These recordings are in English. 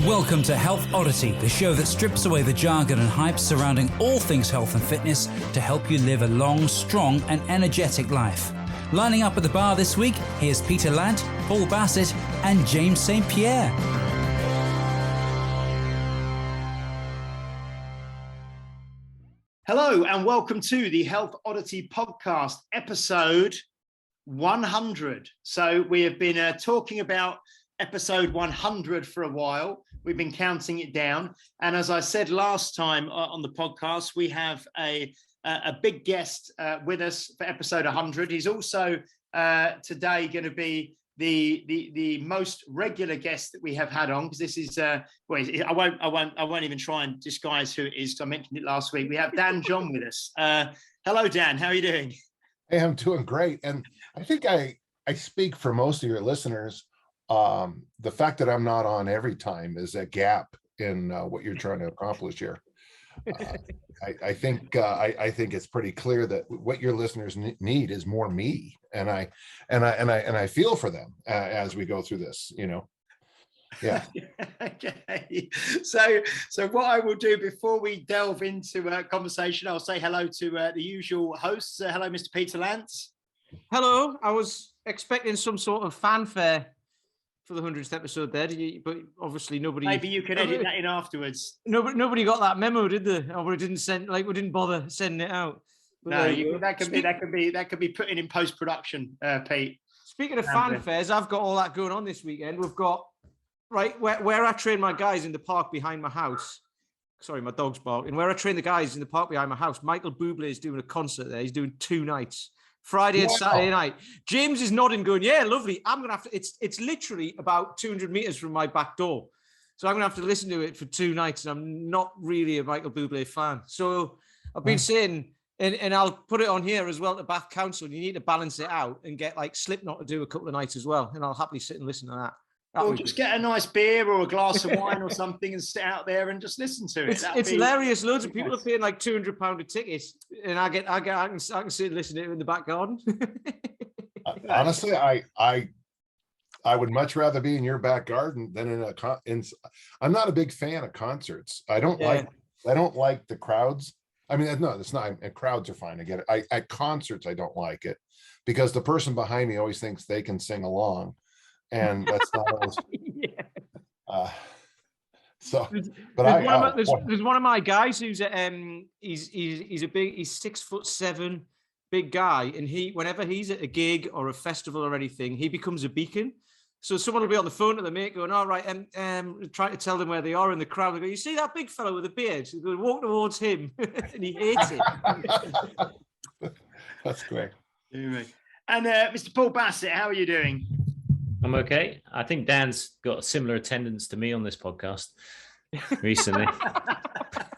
Welcome to Health Oddity, the show that strips away the jargon and hype surrounding all things health and fitness to help you live a long, strong and energetic life. Lining up at the bar this week, here's Peter Lant, Paul Bassett and James St. Pierre. Hello and welcome to the Health Oddity podcast, episode 100. So we have been talking about episode 100 for a while. We've been counting it down. And as I said last time on the podcast, we have a big guest with us for episode 100. He's also today going to be the most regular guest that we have had on, because this is I won't even try and disguise who it is. I mentioned it last week. We have Dan John with us. Hello, Dan. How are you doing? Hey, I'm doing great. And I think I speak for most of your listeners. The fact that I'm not on every time is a gap in what you're trying to accomplish here. I think it's pretty clear that what your listeners need is more me, and I feel for them as we go through this. Yeah. Okay. So what I will do before we delve into a conversation, I'll say hello to the usual hosts. Hello, Mr. Peter Lance. Hello. I was expecting some sort of fanfare for the 100th episode there, but obviously nobody. Maybe you can edit that in afterwards. Nobody got that memo, did they? Or we didn't bother sending it out. But no, that could be put in post-production, Pete. Speaking of fanfares, I've got all that going on this weekend. We've got where I train my guys in the park behind my house. Sorry, my dog's barking. Where I train the guys in the park behind my house, Michael Bublé is doing a concert there. He's doing 2 nights. Friday and Saturday night. James is nodding, going, "Yeah, lovely. I'm gonna have to." It's literally about 200 meters from my back door, so I'm gonna have to listen to it for 2 nights. And I'm not really a Michael Bublé fan, so I've been saying, and I'll put it on here as well to Bath Council. You need to balance it out and get like Slipknot to do a couple of nights as well, and I'll happily sit and listen to that. Or just get a nice beer or a glass of wine or something and sit out there and just listen to it. It's hilarious. Loads of people are paying like £200 a ticket, and I can sit and listen to it in the back garden. Honestly, I would much rather be in your back garden than in I'm not a big fan of concerts. I don't like the crowds. I mean, no, it's not. Crowds are fine. I get it. At concerts, I don't like it because the person behind me always thinks they can sing along. And that's not always. There's one of my guys who's he's 6'7", big guy, and whenever he's at a gig or a festival or anything, he becomes a beacon. So someone will be on the phone to the mate going, "All right," trying to tell them where they are in the crowd. They go, "You see that big fellow with a beard?" So they walk towards him, and he hates it. That's great. And Mr. Paul Bassett, how are you doing? I'm okay. I think Dan's got a similar attendance to me on this podcast recently.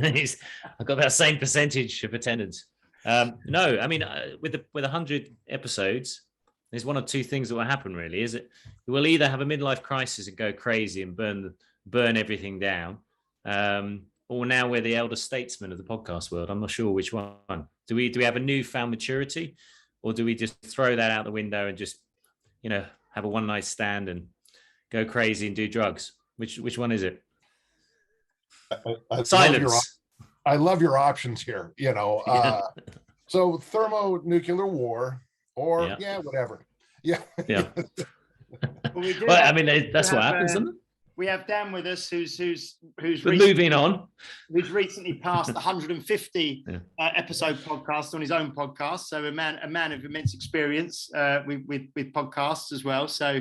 I've got that same percentage of attendance. No, I mean, with 100 episodes, there's one or two things that will happen, really. Is it we'll either have a midlife crisis and go crazy and burn everything down, or now we're the elder statesmen of the podcast world. I'm not sure which one. Do we have a newfound maturity, or do we just throw that out the window and just, have a one-night stand and go crazy and do drugs? Which one is it? Silence. I love your options here. So thermonuclear war, or whatever. Yeah. Yeah. Well, I mean, that's what happens, isn't it? We have Dan with us, who's moving on. Who's recently passed the 150 episode podcast on his own podcast. So a man of immense experience with podcasts as well. So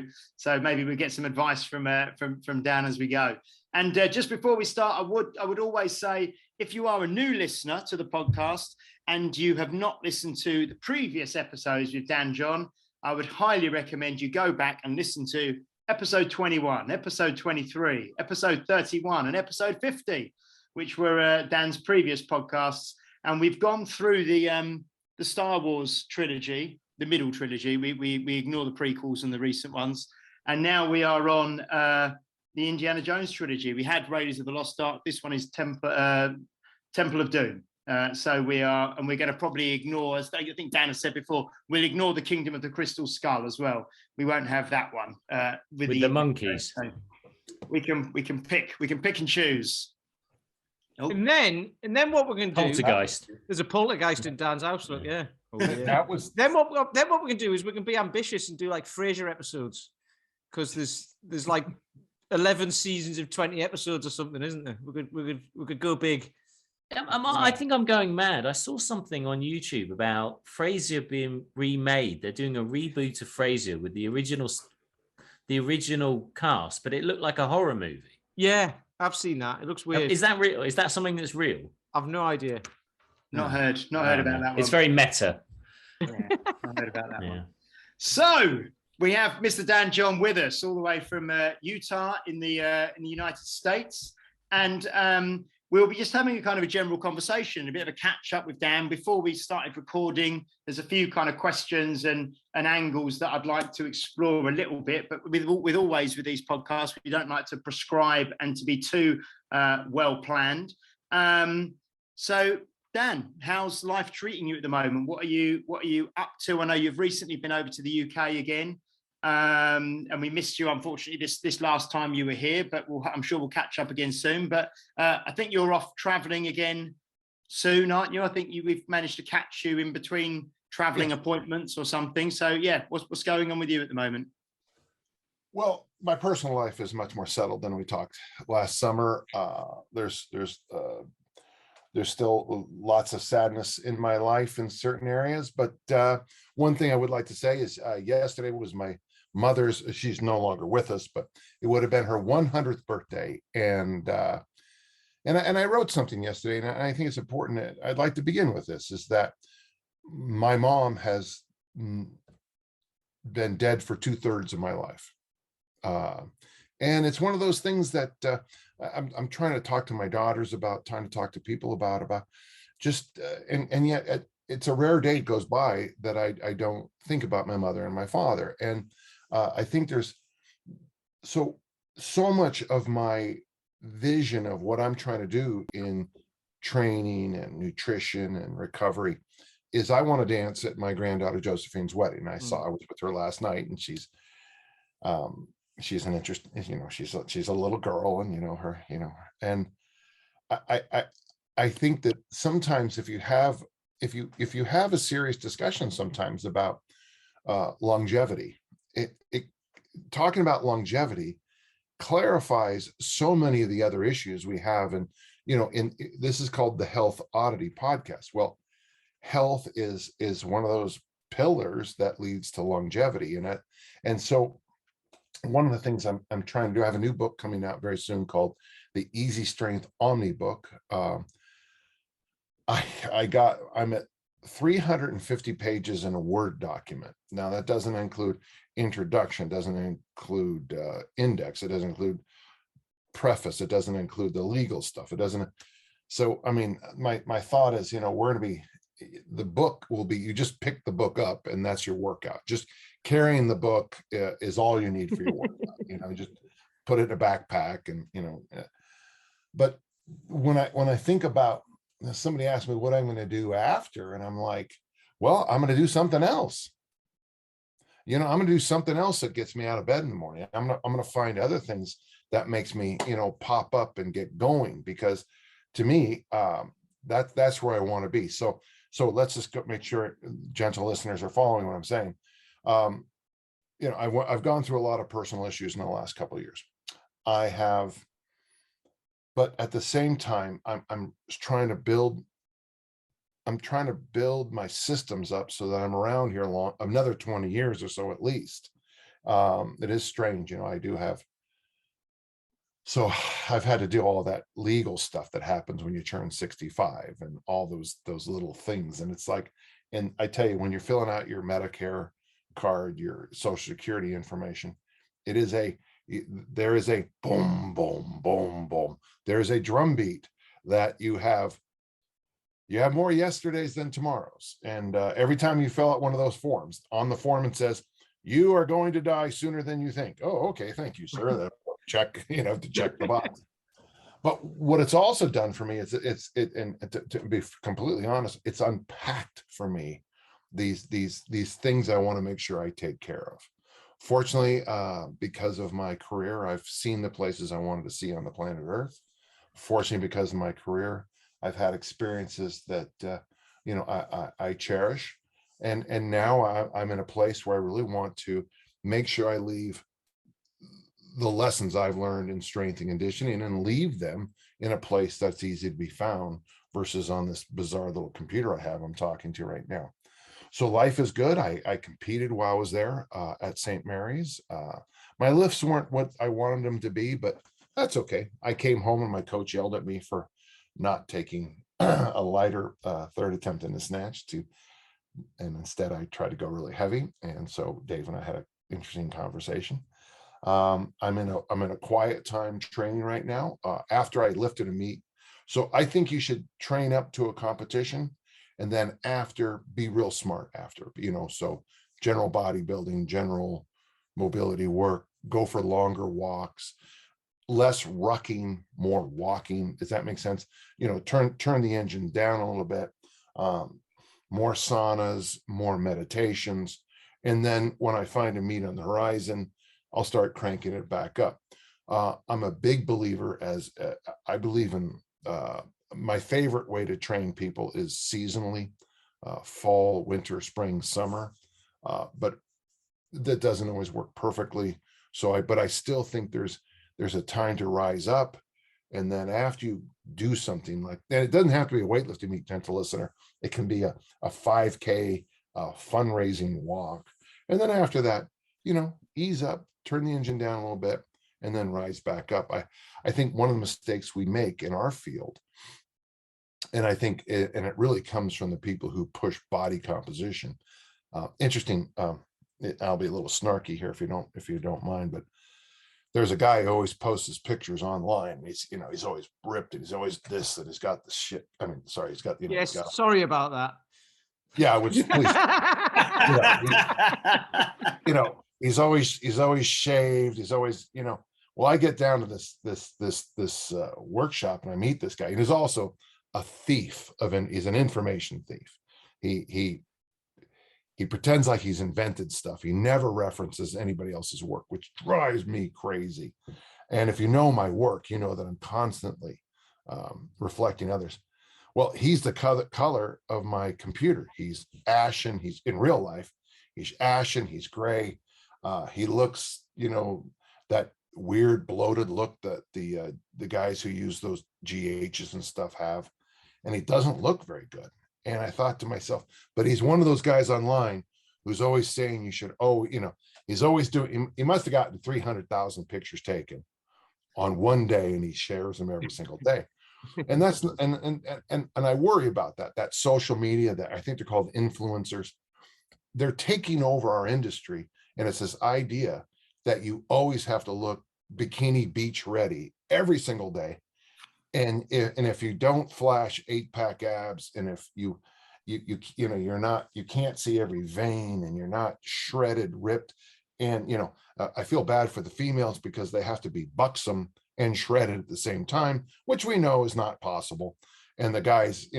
maybe we get some advice from Dan as we go. And just before we start, I would always say, if you are a new listener to the podcast and you have not listened to the previous episodes with Dan John, I would highly recommend you go back and listen to episode 21, episode 23, episode 31, and episode 50, which were Dan's previous podcasts. And we've gone through the Star Wars trilogy, the middle trilogy. We ignore the prequels and the recent ones. And now we are on the Indiana Jones trilogy. We had Raiders of the Lost Ark. This one is Temple of Doom. So we're going to probably ignore, as I think Dan has said before, we'll ignore the Kingdom of the Crystal Skull as well. We won't have that one with the monkeys. we can pick and choose. Oh. And then what we're going to do? Poltergeist. There's a poltergeist in Dan's house. Look, yeah. Oh, yeah. That was Then what we can do is we can be ambitious and do like Frasier episodes, because there's like 11 seasons of 20 episodes or something, isn't there? We could go big. I think I'm going mad. I saw something on YouTube about Frasier being remade. They're doing a reboot of Frasier with the original cast, but it looked like a horror movie. Yeah, I've seen that. It looks weird. Is that real? Is that something that's real? I've no idea. Not heard about that one. It's very meta. Yeah, not heard about that one. So we have Mr. Dan John with us, all the way from Utah in the United States, and we'll be just having a kind of a general conversation, a bit of a catch up with Dan before we started recording. There's a few kind of questions and angles that I'd like to explore a little bit, but with always with these podcasts, we don't like to prescribe and to be too well planned. So Dan, how's life treating you at the moment? What are you up to? I know you've recently been over to the UK again. And we missed you, unfortunately, this last time you were here, but I'm sure we'll catch up again soon. But I think you're off traveling again soon, aren't you? I think we've managed to catch you in between traveling appointments or something. So yeah, what's going on with you at the moment? Well, my personal life is much more settled than we talked last summer. There's still lots of sadness in my life in certain areas, but one thing I would like to say is yesterday was my mother's. She's no longer with us, but it would have been her 100th birthday, and I wrote something yesterday, and I think it's important. I'd like to begin with this: is that my mom has been dead for 2/3 of my life, and it's one of those things that I'm trying to talk to my daughters about, trying to talk to people about just and yet it's a rare day goes by that I don't think about my mother and my father. And I think there's so much of my vision of what I'm trying to do in training and nutrition and recovery is I want to dance at my granddaughter Josephine's wedding. I was with her last night, and she's an interest, she's a little girl, and and I think that sometimes if you have a serious discussion sometimes about longevity, it talking about longevity clarifies so many of the other issues we have. And this is called the Health Oddity podcast. Well, health is one of those pillars that leads to longevity, and so one of the things I'm trying to do, I have a new book coming out very soon called the Easy Strength Omni book. I'm at 350 pages in a Word document. Now that doesn't include introduction, doesn't include index, it doesn't include preface, it doesn't include the legal stuff, it doesn't. So I mean, my thought is, the book will be, you just pick the book up and that's your workout. Just carrying the book is all you need for your workout. Just put it in a backpack, and but when I think about, somebody asked me what I'm going to do after, and I'm like, well, I'm going to do something else. I'm going to do something else that gets me out of bed in the morning. I'm going to find other things that makes me, pop up and get going, because to me, that's where I want to be. So let's just go make sure gentle listeners are following what I'm saying. I've gone through a lot of personal issues in the last couple of years. I have, but at the same time, I'm trying to build my systems up so that I'm around here another 20 years or so at least. It is strange, I do have. So I've had to do all of that legal stuff that happens when you turn 65 and all those little things. And it's like, and I tell you, when you're filling out your Medicare card, your Social Security information, there is a boom, boom, boom, boom. There is a drum beat that you have more yesterdays than tomorrows. And every time you fill out one of those forms, on the form it says, you are going to die sooner than you think. Oh, okay, thank you, sir. Check, to check the box. But what it's also done for me is and to be completely honest, it's unpacked for me these things I want to make sure I take care of. Fortunately, because of my career, I've seen the places I wanted to see on the planet Earth. Fortunately, because of my career, I've had experiences that I cherish, and now I'm in a place where I really want to make sure I leave the lessons I've learned in strength and conditioning and leave them in a place that's easy to be found versus on this bizarre little computer I'm talking to right now. So life is good. I competed while I was there at St. Mary's. My lifts weren't what I wanted them to be, but that's okay. I came home and my coach yelled at me for not taking a lighter third attempt in the snatch and instead I tried to go really heavy. And so Dave and I had an interesting conversation. I'm in a quiet time training right now after I lifted a meet. So I think you should train up to a competition and then after be real smart after, so general bodybuilding, general mobility work, go for longer walks, less rucking, more walking. Does that make sense? Turn the engine down a little bit, more saunas, more meditations. And then when I find a meet on the horizon, I'll start cranking it back up. I'm a big believer I believe in my favorite way to train people is seasonally, fall, winter, spring, summer, but that doesn't always work perfectly. But I still think there's a time to rise up. And then after you do something and it doesn't have to be a weightlifting meet, gentle listener, it can be a 5K fundraising walk. And then after that, ease up, turn the engine down a little bit, and then rise back up. I think one of the mistakes we make in our field, and I think it really comes from the people who push body composition. Interesting. I'll be a little snarky here if you don't mind, but there's a guy who always posts his pictures online. He's always ripped and he's always this and he's got the shit. I mean, sorry, he's got Yes, sorry about that. Yeah, I would please. He's always shaved. He's always, well, I get down to this workshop and I meet this guy, and he's also a thief he's an information thief. He pretends like he's invented stuff. He never references anybody else's work, which drives me crazy. And if you know my work, you know that I'm constantly reflecting others. Well, he's the color of my computer. He's ashen. He's in real life. He's ashen. He's gray. He looks, that weird bloated look that the guys who use those GHs and stuff have. And he doesn't look very good. And I thought to myself, but he's one of those guys online who's always saying you should, he's always he must have gotten 300,000 pictures taken on one day and he shares them every single day. And that's, and I worry about that social media, that I think they're called influencers. They're taking over our industry. And it's this idea that you always have to look bikini beach ready every single day. And if you don't flash 8-pack abs, and if you can't see every vein, and you're not shredded, ripped, and I feel bad for the females because they have to be buxom and shredded at the same time, which we know is not possible. And the guys,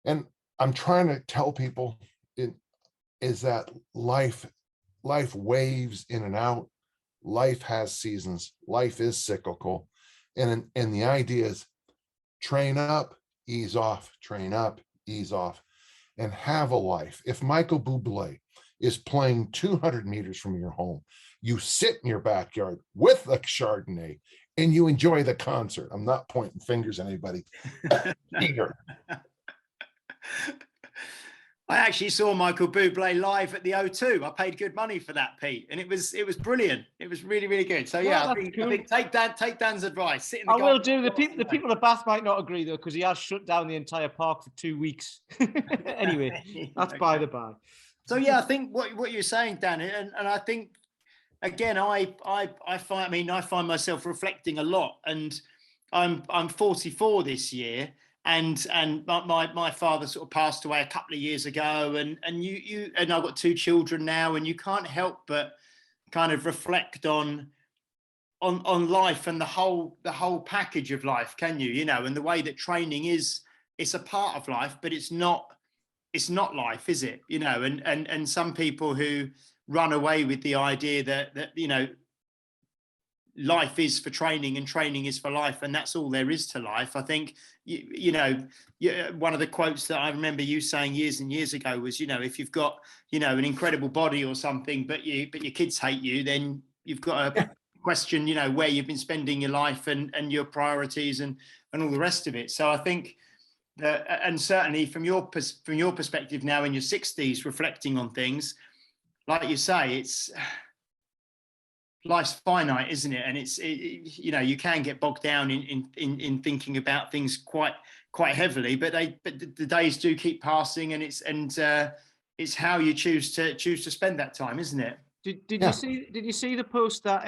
and I'm trying to tell people is that life waves in and out. Life has seasons. Life is cyclical. And the idea is train up, ease off, train up, ease off, and have a life. If Michael Bublé is playing 200 meters from your home, you sit in your backyard with a Chardonnay and you enjoy the concert. I'm not pointing fingers at anybody. Here. I actually saw Michael Bublé live at the O2. I paid good money for that, Pete, and it was brilliant. It was really, really good. So yeah, I think take Dan's advice. Sit in the will do. The people at Bath might not agree though, because he has shut down the entire park for 2 weeks. Anyway, that's by the by. So yeah, I think what you're saying, Dan, and I think again, I find myself reflecting a lot, and I'm 44 this year. And my father sort of passed away a couple of years ago, and I've got 2 children now, and you can't help but kind of reflect on life and the whole package of life, can you? And the way that training it's a part of life, but it's not it's not life, is it? You know, and some people who run away with the idea that you know, life is for training and training is for life, and that's all there is to life. I think you know, one of the quotes that I remember you saying years and years ago was, you know, if you've got, you know, an incredible body or something, but your kids hate you, then you've got to question, you know, where you've been spending your life and your priorities and all the rest of it. So I think that, and certainly from your perspective now in your 60s, reflecting on things, like you say, it's life's finite, isn't it? And you know, you can get bogged down in thinking about things quite heavily, but the days do keep passing, and it's how you choose to spend that time, isn't it? Did you see the post that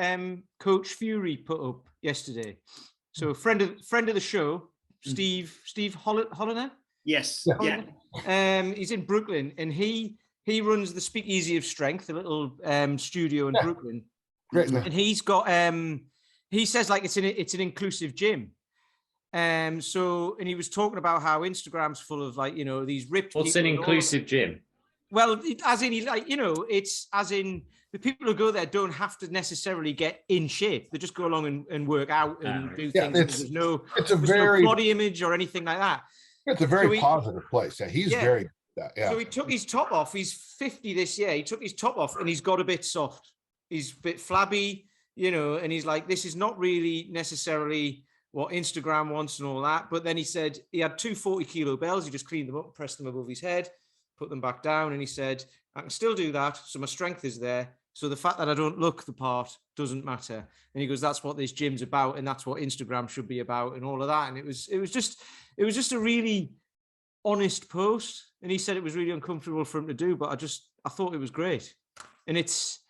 Coach Fury put up yesterday? So friend of the show, Steve Holliner. Yes. Yeah. He's in Brooklyn, and he runs the Speakeasy of Strength, a little studio in Brooklyn. Great. And he's got he says like it's an inclusive gym. So, and he was talking about how Instagram's full of like, you know, these ripped. What's an inclusive gym? Well, as in, like, you know, it's as in the people who go there don't have to necessarily get in shape. They just go along and work out and do things. There's no body image or anything like that. It's a very positive place. Yeah, he's very good. Yeah. So he took his top off. He's 50 this year. He took his top off and he's got a bit soft. He's a bit flabby, you know, and he's like, this is not really necessarily what Instagram wants and all that. But then he said he had 2 40-kilo bells. He just cleaned them up, pressed them above his head, put them back down. And he said, I can still do that. So my strength is there. So the fact that I don't look the part doesn't matter. And he goes, that's what this gym's about. And that's what Instagram should be about and all of that. And it was just a really honest post. And he said it was really uncomfortable for him to do, but I thought it was great. And it's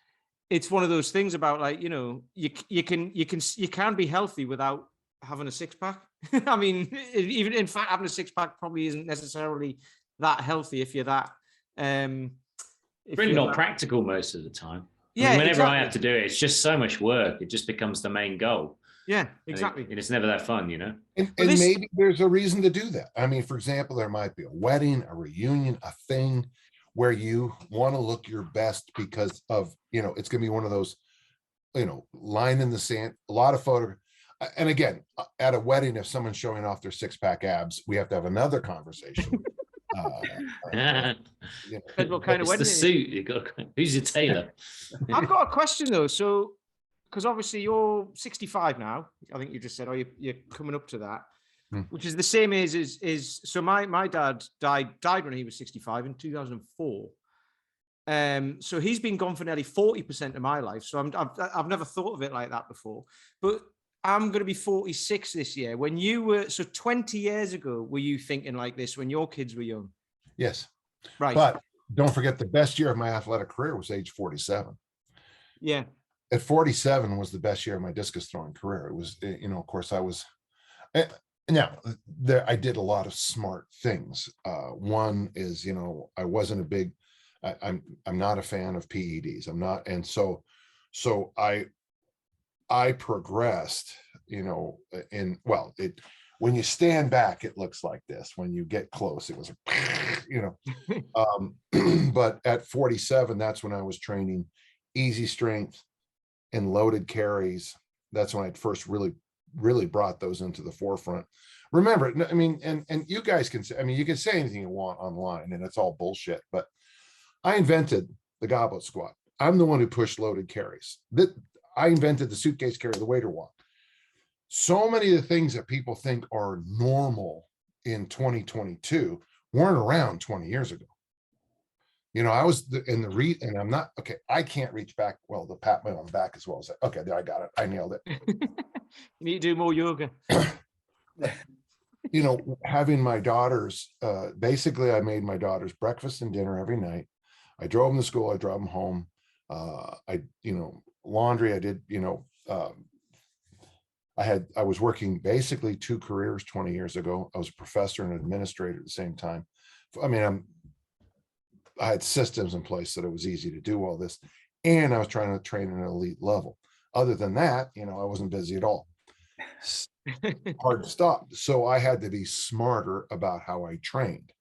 one of those things about, like, you know, you can be healthy without having a six-pack. I mean, even in fact, having a six-pack probably isn't necessarily that healthy if you're that really not practical most of the time. Yeah, I mean, whenever I have to do it, it's just so much work. It just becomes the main goal. Yeah, exactly. And it's never that fun, you know. And maybe there's a reason to do that. I mean, for example, there might be a wedding, a reunion, a thing where you want to look your best because of, you know, it's going to be one of those, you know, line in the sand, a lot of photo. And again, at a wedding, if someone's showing off their 6-pack abs, we have to have another conversation. You know, what kind of wedding? The suit you got. Who's your tailor? I've got a question though. So, because obviously you're 65 now, I think you just said, you're coming up to that, which is the same age as so my dad died when he was 65 in 2004. So he's been gone for nearly 40% of my life. So I've never thought of it like that before. But I'm going to be 46 this year. When you were, so 20 years ago, were you thinking like this when your kids were young? Yes. Right. But don't forget, the best year of my athletic career was age 47. Yeah. At 47 was the best year of my discus throwing career. It was, you know, of course I was, now there, I did a lot of smart things. One is, you know, I wasn't a big, I'm not a fan of PEDs. I'm not. And so I progressed, you know, when you stand back, it looks like this. When you get close, it was, you know, but at 47, that's when I was training easy strength and loaded carries. That's when I first really brought those into the forefront. Remember, I mean, and you guys can say, I mean, you can say anything you want online and it's all bullshit, but I invented the goblet squat. I'm the one who pushed loaded carries. I invented the suitcase carry, the waiter walk. So many of the things that people think are normal in 2022 weren't around 20 years ago. You know, I was and I'm not, okay, I can't reach back well to pat my own back as well as that. Okay, there, I got it. I nailed it. You need to do more yoga. You know, having my daughters, basically I made my daughters breakfast and dinner every night. I drove them to school, I drove them home. Laundry, I did, I was working basically 2 careers 20 years ago. I was a professor and an administrator at the same time. I mean, I had systems in place that it was easy to do all this. And I was trying to train at an elite level. Other than that, you know, I wasn't busy at all. Hard to stop. So I had to be smarter about how I trained.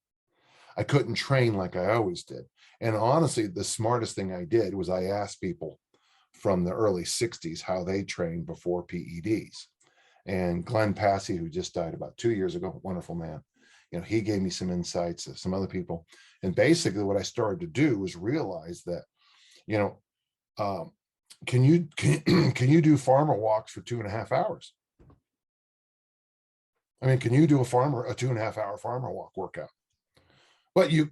I couldn't train like I always did. And honestly, the smartest thing I did was I asked people from the early 60s how they trained before PEDs. And Glenn Passy, who just died about 2 years ago, wonderful man, he gave me some insights of some other people. And basically what I started to do was realize that, can you do farmer walks for 2.5 hours? I mean, can you do a 2.5 hour farmer walk workout? But you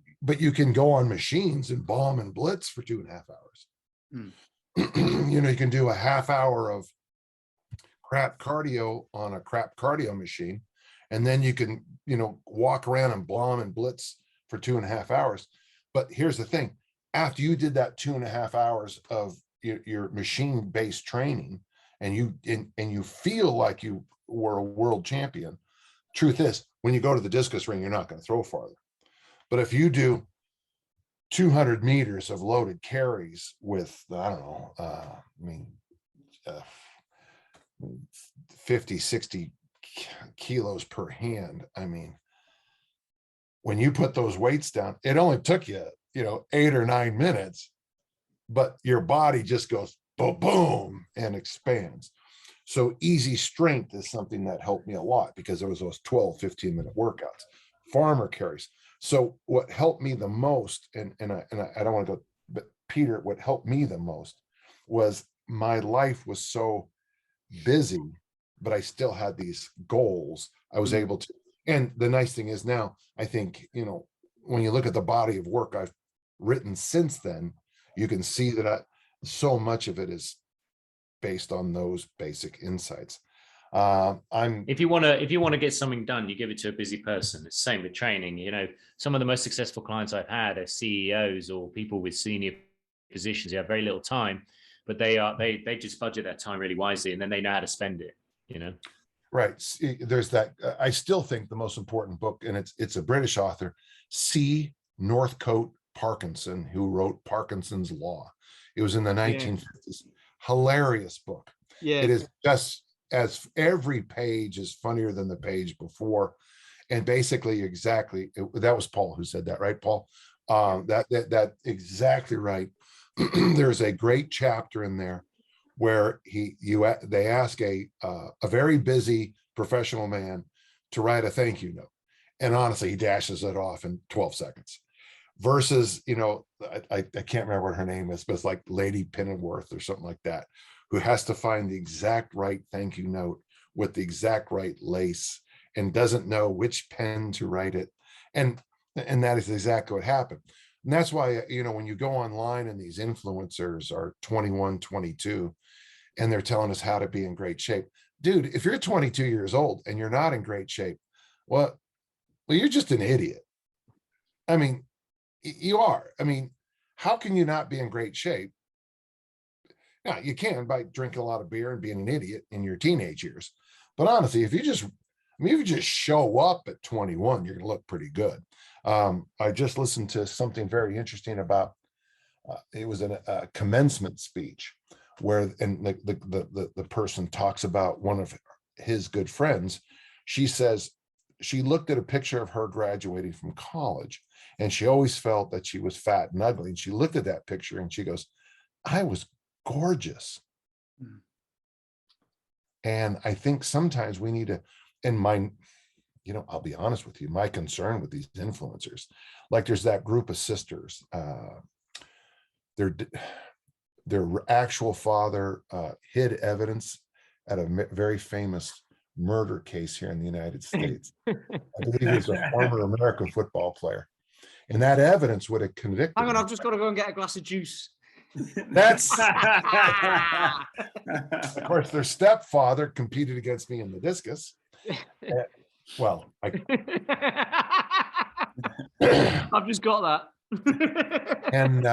can go on machines and bomb and blitz for 2.5 hours. You can do a half hour of crap cardio on a crap cardio machine, and then you can walk around and bomb and blitz for 2.5 hours. But here's the thing: after you did that 2.5 hours of your machine-based training, and you feel like you were a world champion, truth is, when you go to the discus ring, you're not going to throw farther. But if you do 200 meters of loaded carries with, I don't know, 50, 60 kilos per hand. I mean, when you put those weights down, it only took you, 8 or 9 minutes, but your body just goes boom, boom, and expands. So easy strength is something that helped me a lot, because there was those 12, 15-minute workouts, farmer carries. So what helped me the most, and I don't want to go, but Peter, what helped me the most was my life was so busy, but I still had these goals. I was able to, and the nice thing is now, I think, when you look at the body of work I've written since then, you can see that so much of it is based on those basic insights. If you want to get something done, you give it to a busy person. It's the same with training. Some of the most successful clients I've had are CEOs or people with senior positions. They have very little time, but they just budget that time really wisely, and then they know how to spend it. Right. There's that. I still think the most important book, and it's a British author, C. Northcote Parkinson, who wrote Parkinson's Law. It was in the 1950s. Hilarious book. Yeah. It is just, as every page is funnier than the page before. And basically, that was Paul who said that, right, Paul? That exactly right. There's a great chapter in there where they ask a very busy professional man to write a thank you note, and honestly, he dashes it off in 12 seconds. Versus, I can't remember what her name is, but it's like Lady Pennyworth or something like that, who has to find the exact right thank you note with the exact right lace and doesn't know which pen to write it. And that is exactly what happened. And that's why, when you go online and these influencers are 21, 22, and they're telling us how to be in great shape. Dude, if you're 22 years old and you're not in great shape, well, you're just an idiot. I mean, you are. I mean, how can you not be in great shape? Now, you can by drinking a lot of beer and being an idiot in your teenage years. But honestly, if you just show up at 21, you're going to look pretty good. I just listened to something very interesting about, it was a commencement speech where, and the person talks about one of his good friends. She says she looked at a picture of her graduating from college, and she always felt that she was fat and ugly. And she looked at that picture and she goes, I was gorgeous. And I think sometimes we need to, and I'll be honest with you, my concern with these influencers, like there's that group of sisters, their actual father hid evidence at a very famous murder case here in the United States. I believe he was a former American football player. And that evidence would have convicted Hang on, him. I've just got to go and get a glass of juice. That's of course their stepfather competed against me in the discus. Well, I've just got that. And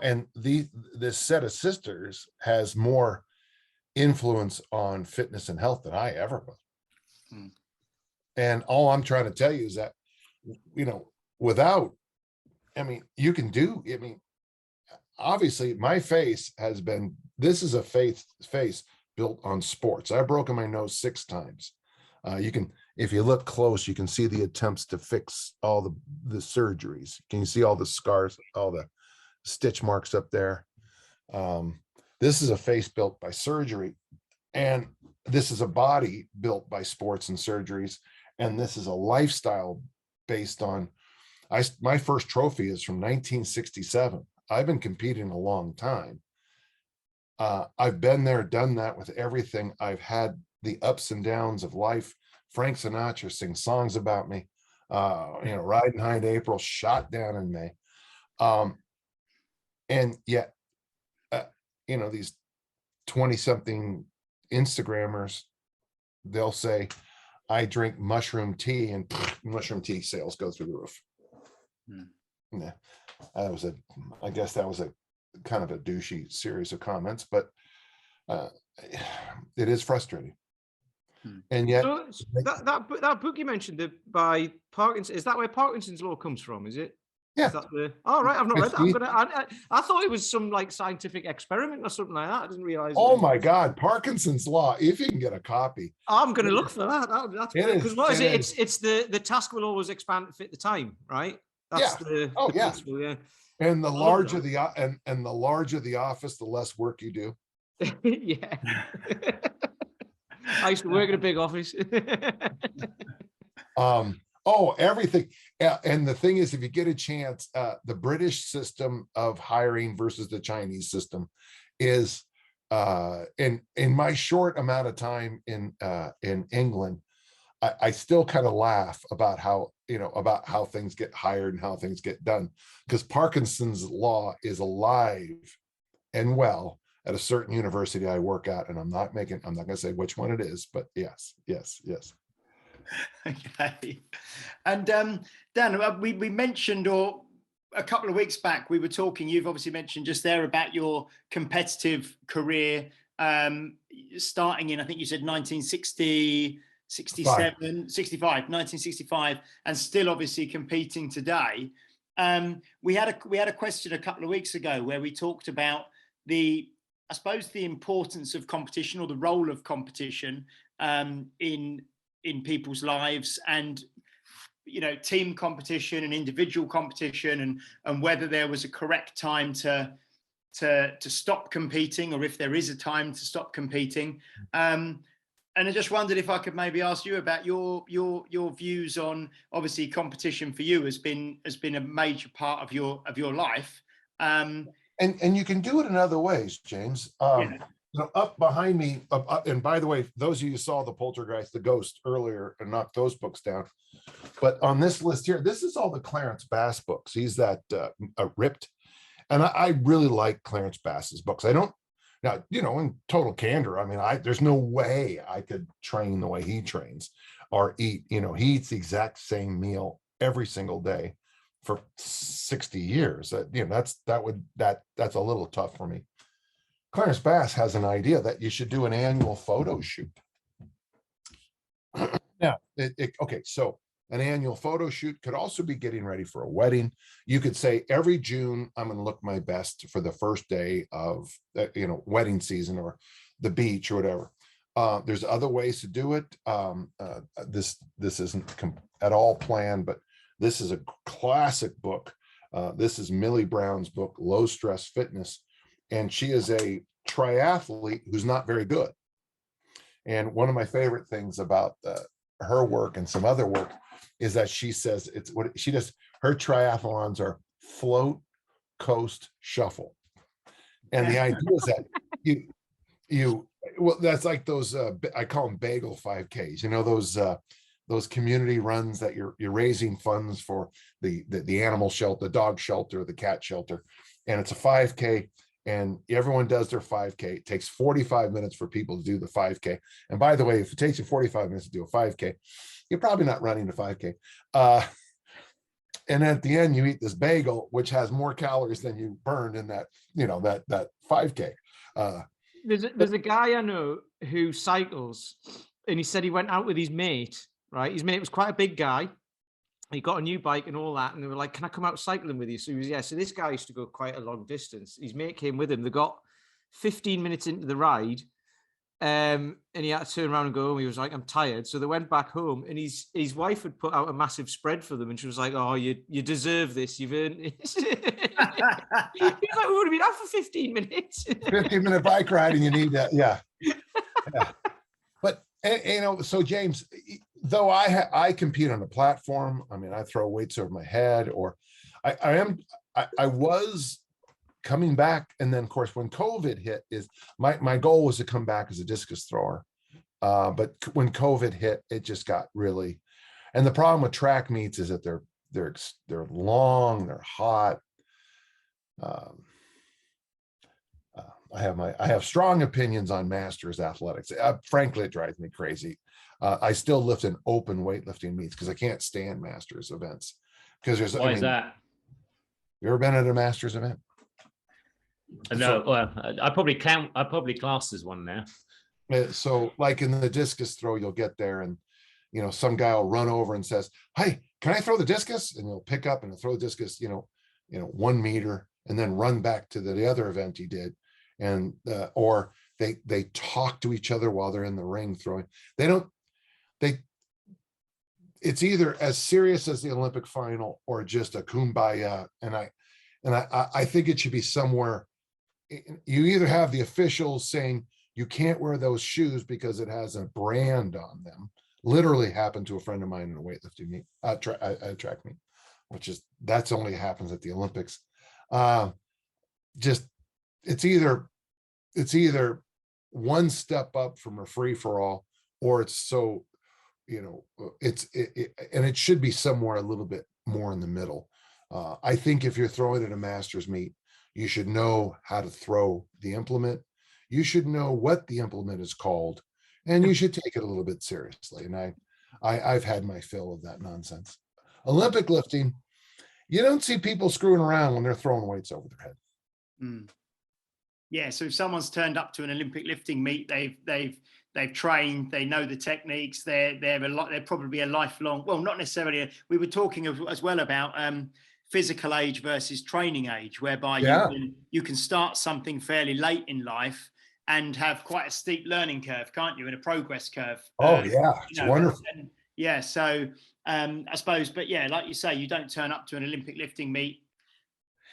and this set of sisters has more influence on fitness and health than I ever will. And all I'm trying to tell you is that, you can do, obviously my face this is a face built on sports. I've broken my nose 6 times. if you look close, you can see the attempts to fix all the surgeries. Can you see all the scars, all the stitch marks up there? This is a face built by surgery, and this is a body built by sports and surgeries, and this is a lifestyle based on, my first trophy is from 1967. I've been competing a long time. I've been there, done that with everything. I've had the ups and downs of life. Frank Sinatra sings songs about me. Riding Behind April, shot down in May. And yet, these 20-something Instagrammers, they'll say, I drink mushroom tea, and mushroom tea sales go through the roof. Yeah, I guess that was a kind of a douchey series of comments, but it is frustrating. And yet, so that book you mentioned by Parkinson, is that where Parkinson's law comes from? Is it? Yeah. Is that right. I've not read that. I thought it was some like scientific experiment or something like that. I didn't realize. Oh my God, Parkinson's law! If you can get a copy, I'm going to look for that. That's because what is it? It's the task will always expand to fit the time, right? That's the principle, yeah. And the larger the larger the office, the less work you do. Yeah. I used to work in a big office. Everything. And the thing is, if you get a chance, the British system of hiring versus the Chinese system is, in my short amount of time in England, I still kind of laugh about how things get hired and how things get done, because Parkinson's law is alive and well at a certain university I work at, and I'm not going to say which one it is, but yes. Okay. And Dan, we mentioned, or a couple of weeks back, we were talking, you've obviously mentioned just there about your competitive career, starting in, I think you said 1965, and still obviously competing today. We had a question a couple of weeks ago where we talked about the importance of competition, or the role of competition in people's lives, and team competition and individual competition, and whether there was a correct time to stop competing, or if there is a time to stop competing. And I just wondered if I could maybe ask you about your views on, obviously competition for you has been a major part of your life. And you can do it in other ways, James. Up behind me, and by the way, those of you who saw the Poltergeist, the Ghost earlier, and knocked those books down. But on this list here, this is all the Clarence Bass books. He's that ripped, and I really like Clarence Bass's books. I don't. Now, in total candor, I mean, there's no way I could train the way he trains or eat. He eats the exact same meal every single day for 60 years. That's a little tough for me. Clarence Bass has an idea that you should do an annual photo shoot. Now, so an annual photo shoot could also be getting ready for a wedding. You could say, every June, I'm going to look my best for the first day of, wedding season, or the beach, or whatever. There's other ways to do it. This isn't at all planned, but this is a classic book. This is Millie Brown's book, Low Stress Fitness. And she is a triathlete who's not very good. And one of my favorite things about her work and some other work is that she says her triathlons are float, coast, shuffle. And the idea is that that's like those, I call them bagel 5Ks, those community runs that you're raising funds for the animal shelter, the dog shelter, the cat shelter. And it's a 5K, and everyone does their 5K. It takes 45 minutes for people to do the 5K. And by the way, if it takes you 45 minutes to do a 5K, you're probably not running the 5K. And at the end, you eat this bagel, which has more calories than you burned in that 5K. There's a guy I know who cycles, and he said he went out with his mate, right? His mate was quite a big guy. He got a new bike and all that, and they were like, "Can I come out cycling with you?" So he was, yeah. So this guy used to go quite a long distance. His mate came with him. They got 15 minutes into the ride, And he had to turn around and go home. He was like, I'm tired. So they went back home, and his wife had put out a massive spread for them, and she was like, oh, you deserve this. You've earned this. He was like, we would have been out for 15 minutes. 15-minute bike ride, and you need that. Yeah. But so James, though I compete on a platform, I mean, I throw weights over my head, or I was coming back. And then of course, when COVID hit, is my goal was to come back as a discus thrower. But when COVID hit, it just got really, and the problem with track meets is that they're long, they're hot. I have strong opinions on masters athletics. Frankly, it drives me crazy. I still lift in open weightlifting meets because I can't stand masters events. Because Why is that? You ever been at a masters event? No, well, I probably class as one now. So like in the discus throw, you'll get there and, some guy will run over and says, hey, can I throw the discus? And you'll pick up and throw the discus, 1 meter, and then run back to the other event he did. And, or they talk to each other while they're in the ring throwing. It's either as serious as the Olympic final or just a kumbaya. And I think it should be somewhere. You either have the officials saying you can't wear those shoes because it has a brand on them. Literally happened to a friend of mine in a weightlifting meet, track meet, that's only happens at the Olympics. It's either one step up from a free for all, or it's so, and it should be somewhere a little bit more in the middle. I think if you're throwing at a masters meet, you should know how to throw the implement. You should know what the implement is called, and you should take it a little bit seriously. And I've had my fill of that nonsense. Olympic lifting, you don't see people screwing around when they're throwing weights over their head. Mm. Yeah. So if someone's turned up to an Olympic lifting meet, they've trained, they know the techniques. They're probably a lifelong. Well, not necessarily. We were talking as well about physical age versus training age, whereby you can start something fairly late in life and have quite a steep learning curve, can't you? And a progress curve. Oh yeah, it's wonderful. Yeah. So I suppose, but yeah, like you say, you don't turn up to an Olympic lifting meet.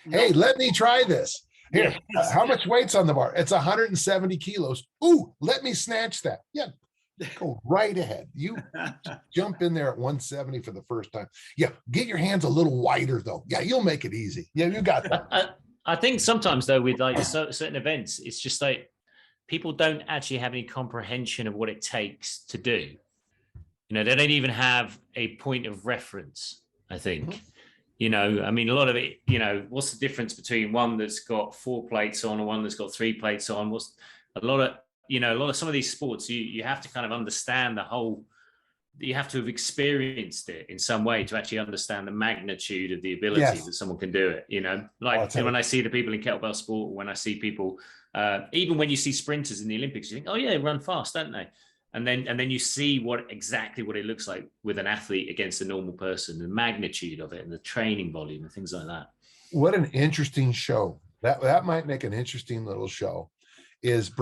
Hey, let me try this. Here, how much weight's on the bar? It's 170 kilos. Ooh, let me snatch that. Yeah, go right ahead. You jump in there at 170 for the first time. Yeah, get your hands a little wider though. Yeah, you'll make it easy. Yeah, you got that. I think sometimes though with like certain events, it's just like people don't actually have any comprehension of what it takes to do. They don't even have a point of reference, I think. I mean, a lot of it, what's the difference between one that's got 4 plates on or one that's got 3 plates on? What's a lot of some of these sports, you have to kind of understand the whole, you have to have experienced it in some way to actually understand the magnitude of the ability that someone can do it, like when I see the people in kettlebell sport, when I see people, even when you see sprinters in the Olympics, you think, oh yeah, they run fast, don't they? And then you see exactly what it looks like with an athlete against a normal person, the magnitude of it and the training volume and things like that. What an interesting show. That might make an interesting little show, is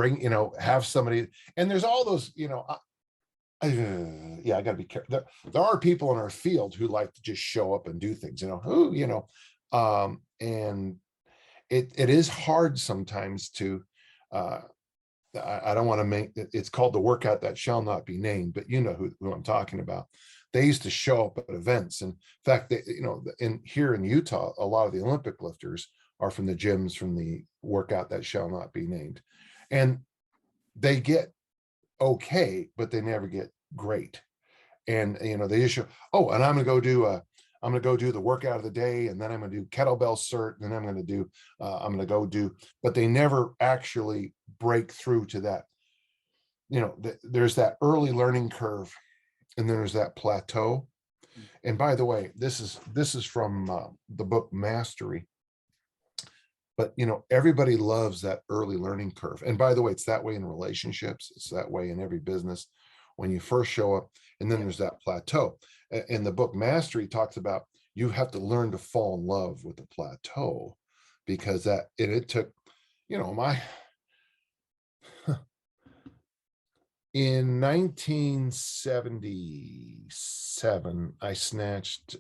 have somebody, and there's all those, I gotta be careful. There are people in our field who like to just show up and do things, and it is hard sometimes to, I don't want to make it's called the workout that shall not be named, but you know who I'm talking about. They used to show up at events. In fact, here in Utah, a lot of the Olympic lifters are from the gyms from the workout that shall not be named. And they get okay, but they never get great. And they just show, and I'm gonna go do the workout of the day, and then I'm going to do kettlebell cert, and then I'm going to do, but they never actually break through to that. There's that early learning curve, and then there's that plateau. And by the way, this is from the book Mastery. But everybody loves that early learning curve. And by the way, it's that way in relationships. It's that way in every business when you first show up, and then there's that plateau. In the book Mastery talks about you have to learn to fall in love with the plateau, because it took, In 1977, I snatched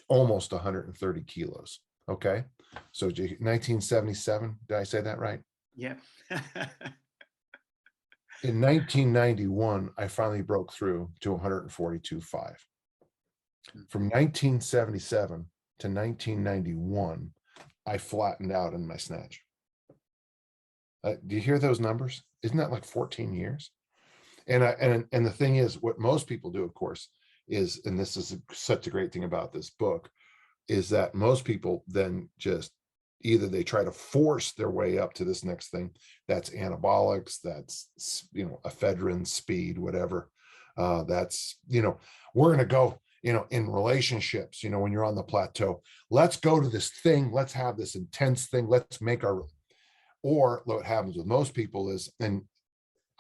almost 130 kilos. Okay. So 1977, did I say that right? Yeah. In 1991, I finally broke through to 142.5. From 1977 to 1991, I flattened out in my snatch. Do you hear those numbers? Isn't that like 14 years? And the thing is, what most people do, of course, is, and this is such a great thing about this book, is that most people then just either they try to force their way up to this next thing. That's anabolics, that's, ephedrine, speed, whatever. That's, we're going to go, in relationships, when you're on the plateau, let's go to this thing. Let's have this intense thing. Let's make or what happens with most people is, and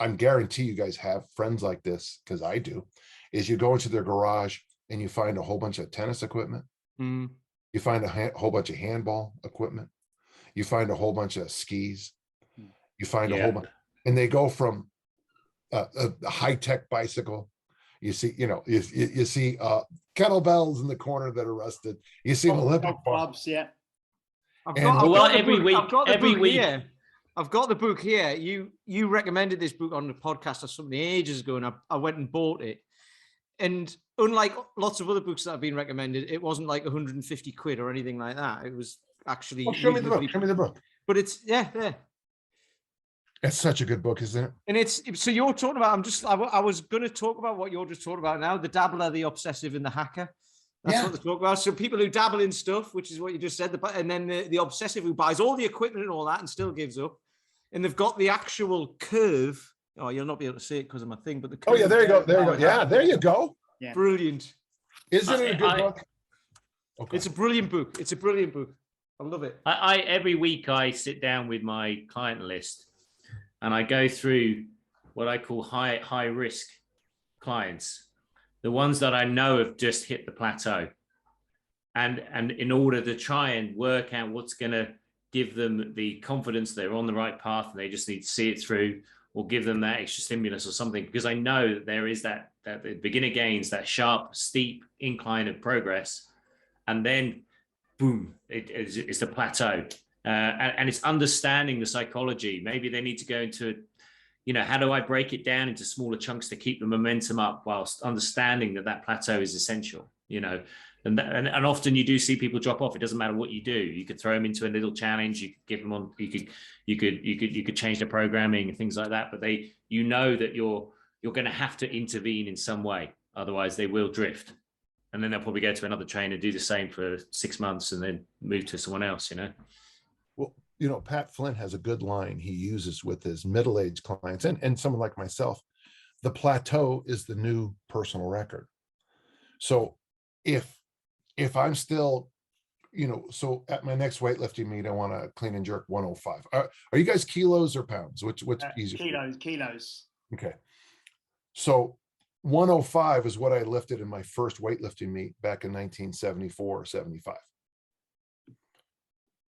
I'm guarantee you guys have friends like this, because I do, is you go into their garage and you find a whole bunch of tennis equipment. Mm. You find a whole bunch of handball equipment. You find a whole bunch of skis. You find a whole bunch, and they go from a high-tech bicycle. You see, you see kettlebells in the corner that are rusted. You see Olympic clubs, yeah. I've got the book here. You recommended this book on the podcast or something ages ago, and I went and bought it. And unlike lots of other books that have been recommended, it wasn't like 150 quid or anything like that. It was actually. Oh, show me the book. Show me the book. But it's yeah. It's such a good book, isn't it? And so you're talking about. I was going to talk about what you're just talking about now: the dabbler, the obsessive, and the hacker. That's what they talk about. So people who dabble in stuff, which is what you just said, and then the obsessive who buys all the equipment and all that and still gives up, and they've got the actual curve. Oh, you'll not be able to see it because of my thing, but the curve. Oh yeah, there you go. There you go. Yeah, there you go. Yeah. Brilliant. Isn't it a good book? Okay. It's a brilliant book. It's a brilliant book. I love it. I every week I sit down with my client list and I go through what I call high risk clients, the ones that I know have just hit the plateau, and in order to try and work out what's going to give them the confidence they're on the right path and they just need to see it through, or give them that extra stimulus or something, because I know that there is that the beginner gains, that sharp, steep incline of progress, and then boom, it's the plateau. And it's understanding the psychology. Maybe they need to go into, how do I break it down into smaller chunks to keep the momentum up whilst understanding that plateau is essential, and often you do see people drop off. It doesn't matter what you do. You could throw them into a little challenge. You could give them on. You could change the programming and things like that. But that you're going to have to intervene in some way. Otherwise, they will drift, and then they'll probably go to another trainer, do the same for 6 months, and then move to someone else. Well, Pat Flynn has a good line he uses with his middle-aged clients and someone like myself. The plateau is the new personal record. So if I'm still, so at my next weightlifting meet, I want to clean and jerk 105. Are you guys kilos or pounds? What's easier? Kilos. Okay. So 105 is what I lifted in my first weightlifting meet back in 1974 or 75.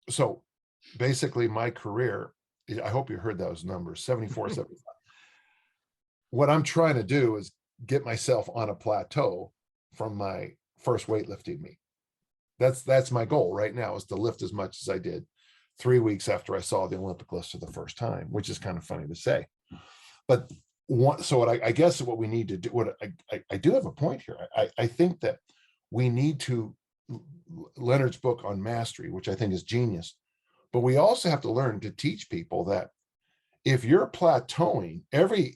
So basically my career, I hope you heard those numbers, 74, 75. What I'm trying to do is get myself on a plateau from my first weightlifting meet. That's my goal right now, is to lift as much as I did 3 weeks after I saw the Olympic list for the first time, which is kind of funny to say. But I guess what we need to do, I do have a point here. I think that we need to, Leonard's book on mastery, which I think is genius, but we also have to learn to teach people that if you're plateauing every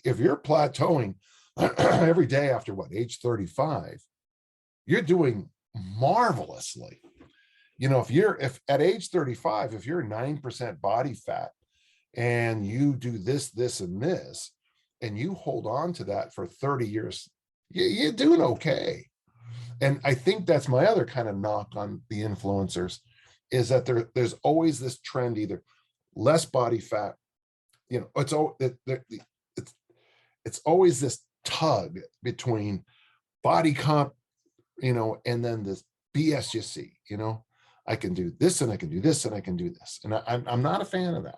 day after age 35, you're doing marvelously. If at age 35, if you're 9% body fat and you do this, and this, and you hold on to that for 30 years, you're doing okay. And I think that's my other kind of knock on the influencers, is that there's always this trend, either less body fat, it's always this tug between body comp, and then this BS you see, I can do this and I can do this and I can do this. And I'm not a fan of that.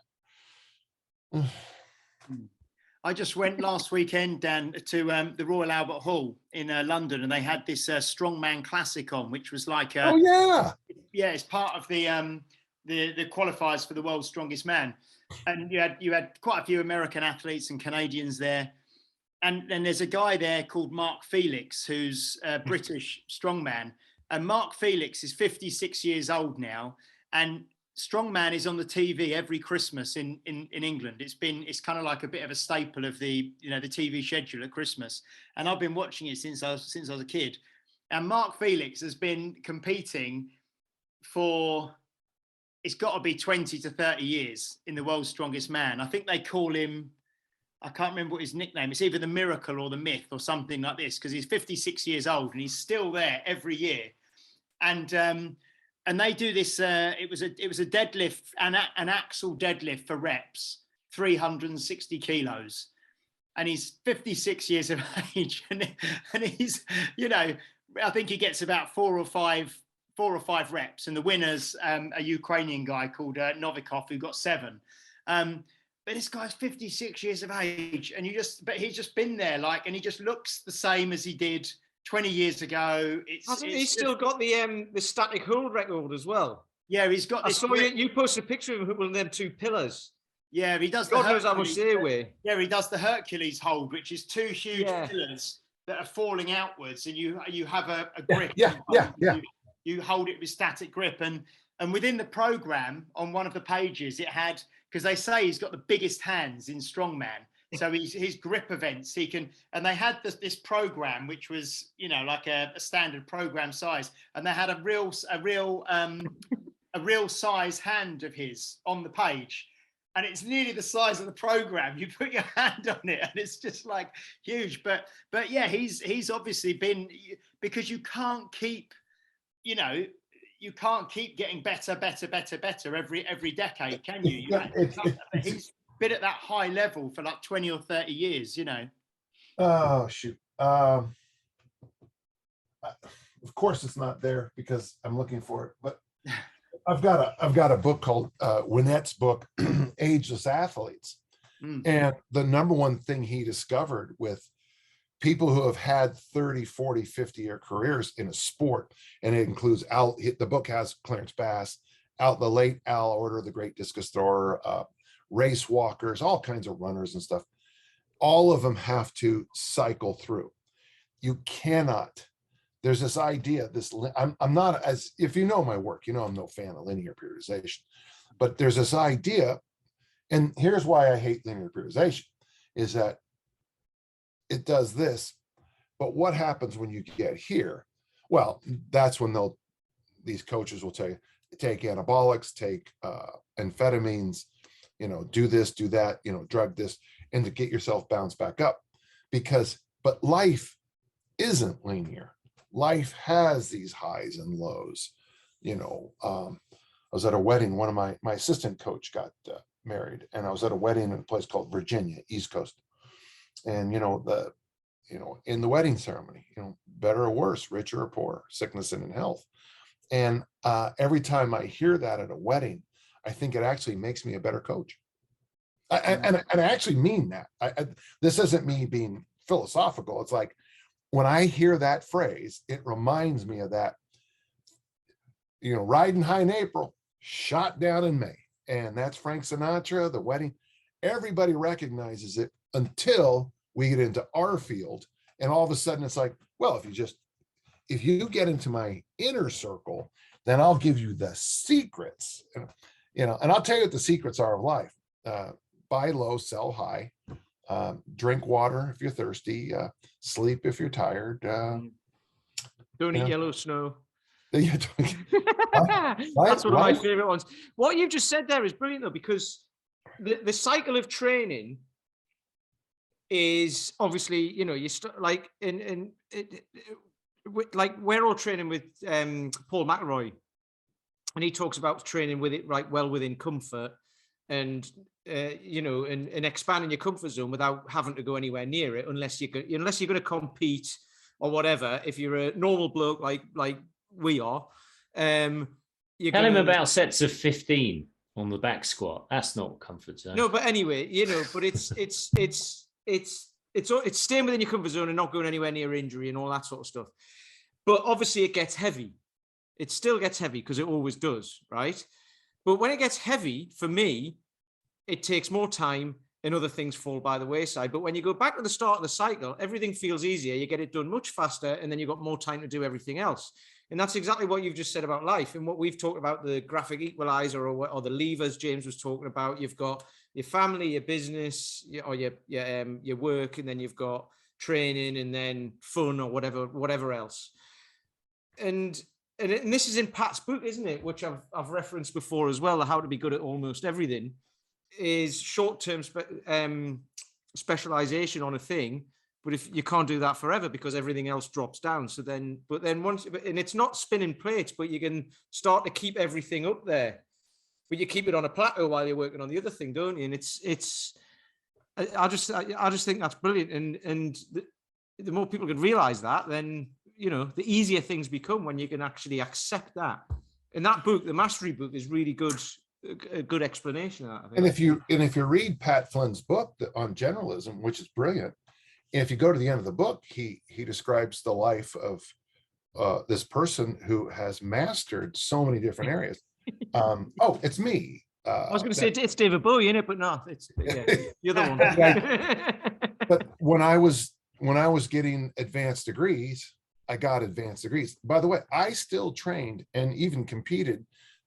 I just went last weekend, Dan, to the Royal Albert Hall in London, and they had this Strongman Classic on, which was like, Oh yeah, it's part of the qualifiers for the world's strongest man, and you had quite a few American athletes and Canadians there, and there's a guy there called Mark Felix, who's a British strongman, and Mark Felix is 56 years old now, and Strongman is on the TV every Christmas in England. It's kind of like a bit of a staple of the TV schedule at Christmas. And I've been watching it since I was a kid. And Mark Felix has been competing for, it's got to be 20 to 30 years in the world's strongest man. I think they call him, I can't remember what his nickname. It's either the Miracle or the Myth or something like this, because he's 56 years old and he's still there every year. And they do this. It was a deadlift, an axle deadlift for reps, 360 kilos, and he's 56 years of age, and he's, I think he gets about four or five reps, and the winner's a Ukrainian guy called Novikov, who got 7. But this guy's 56 years of age, and but he's just been there, and he just looks the same as he did 20 years ago. He's still got the static hold record as well. Yeah, he's got. I saw you posted a picture of one of them 2 pillars. Yeah, he does. God knows how much they weigh. Yeah, he does the Hercules hold, which is 2 huge pillars that are falling outwards, and you have a grip. Yeah. You hold it with static grip, and within the program on one of the pages, it had, because they say he's got the biggest hands in strongman. So his grip events, he can, and they had this program, which was, like a standard program size, and they had a real size hand of his on the page, and it's nearly the size of the program. You put your hand on it, and it's just like huge. But yeah, he's obviously been, because you can't keep getting better every decade, can you? He's been at that high level for like 20 or 30 years, Oh shoot. Of course it's not there because I'm looking for it, but I've got a book called Winnett's book, Ageless Athletes. And the number one thing he discovered with people who have had 30, 40, 50-year careers in a sport, and it includes the book has Clarence Bass, the late Al Order, the great discus thrower, race walkers, all kinds of runners and stuff. All of them have to cycle through. You cannot. There's this idea. I'm not, as if you know my work, I'm no fan of linear periodization, but there's this idea, and here's why I hate linear periodization, is that it does this, but what happens when you get here? Well, that's when these coaches will tell you, take anabolics, take amphetamines, do this, do that, drug this, and to get yourself bounced back up. But life isn't linear. Life has these highs and lows. I was at a wedding. One of my assistant coach got married, and I was at a wedding in a place called Virginia, East Coast. And, in the wedding ceremony, better or worse, richer or poor, sickness and in health. And every time I hear that at a wedding, I think it actually makes me a better coach. And I actually mean that. This isn't me being philosophical. It's like, when I hear that phrase, it reminds me of that, riding high in April, shot down in May. And that's Frank Sinatra, the wedding. Everybody recognizes it until we get into our field. And all of a sudden it's like, well, if you get into my inner circle, then I'll give you the secrets. And I'll tell you what the secrets are of life. Buy low, sell high, drink water if you're thirsty, sleep if you're tired. Don't eat yellow snow. That's one of my favorite ones. What you just said there is brilliant, though, because the cycle of training is obviously, you like like we're all training with Paul McElroy, and he talks about training with it well within comfort, and and expanding your comfort zone without having to go anywhere near it, unless you're going to compete or whatever. If you're a normal bloke like we are, tell him about sets of 15 on the back squat. That's not comfort zone. No, but anyway, but it's it's staying within your comfort zone and not going anywhere near injury and all that sort of stuff. But obviously it gets heavy. It still gets heavy because it always does, right? But when it gets heavy, for me, it takes more time and other things fall by the wayside. But when you go back to the start of the cycle, everything feels easier. You get it done much faster, and then you've got more time to do everything else. And that's exactly what you've just said about life. And what we've talked about, the graphic equalizer or the levers James was talking about. You've got your family, your business, or your work, and then you've got training and then fun or whatever else. And this is in Pat's book, isn't it? Which I've referenced before as well. How to be good at almost everything is short-term specialization on a thing. But if you can't do that forever because everything else drops down. And it's not spinning plates, but you can start to keep everything up there. But you keep it on a plateau while you're working on the other thing, don't you? And I just think that's brilliant. And the more people can realize that, then the easier things become when you can actually accept that. And that book, the Mastery book, is really good, a good explanation of that, I think. And if you read Pat Flynn's book on generalism, which is brilliant, and if you go to the end of the book, he describes the life of this person who has mastered so many different areas. It's me. I was going to say it's David Bowie, innit? But no, it's the other one. But when I was getting advanced degrees, I got advanced degrees. By the way, I still trained and even competed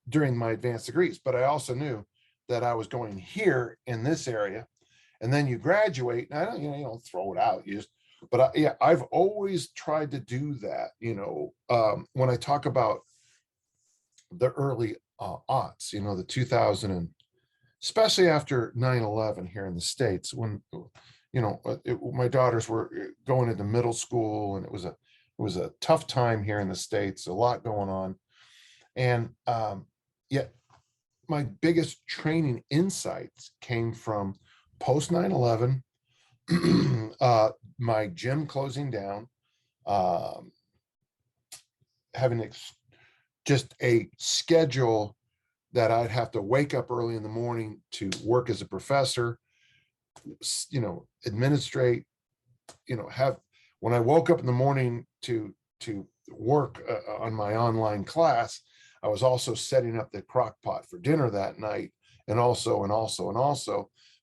during my advanced degrees, but I also knew that I was going here in this area. And then you graduate, and I don't, you don't throw it out. I've always tried to do that. When I talk about the early aughts, the 2000, and especially after 9/11 here in the States, when my daughters were going into middle school, and it was a tough time here in the States, a lot going on. And yet my biggest training insights came from post 9/11, my gym closing down, having just a schedule that I'd have to wake up early in the morning to work as a professor, administrate, when I woke up in the morning to work on my online class, I was also setting up the crock pot for dinner that night, and also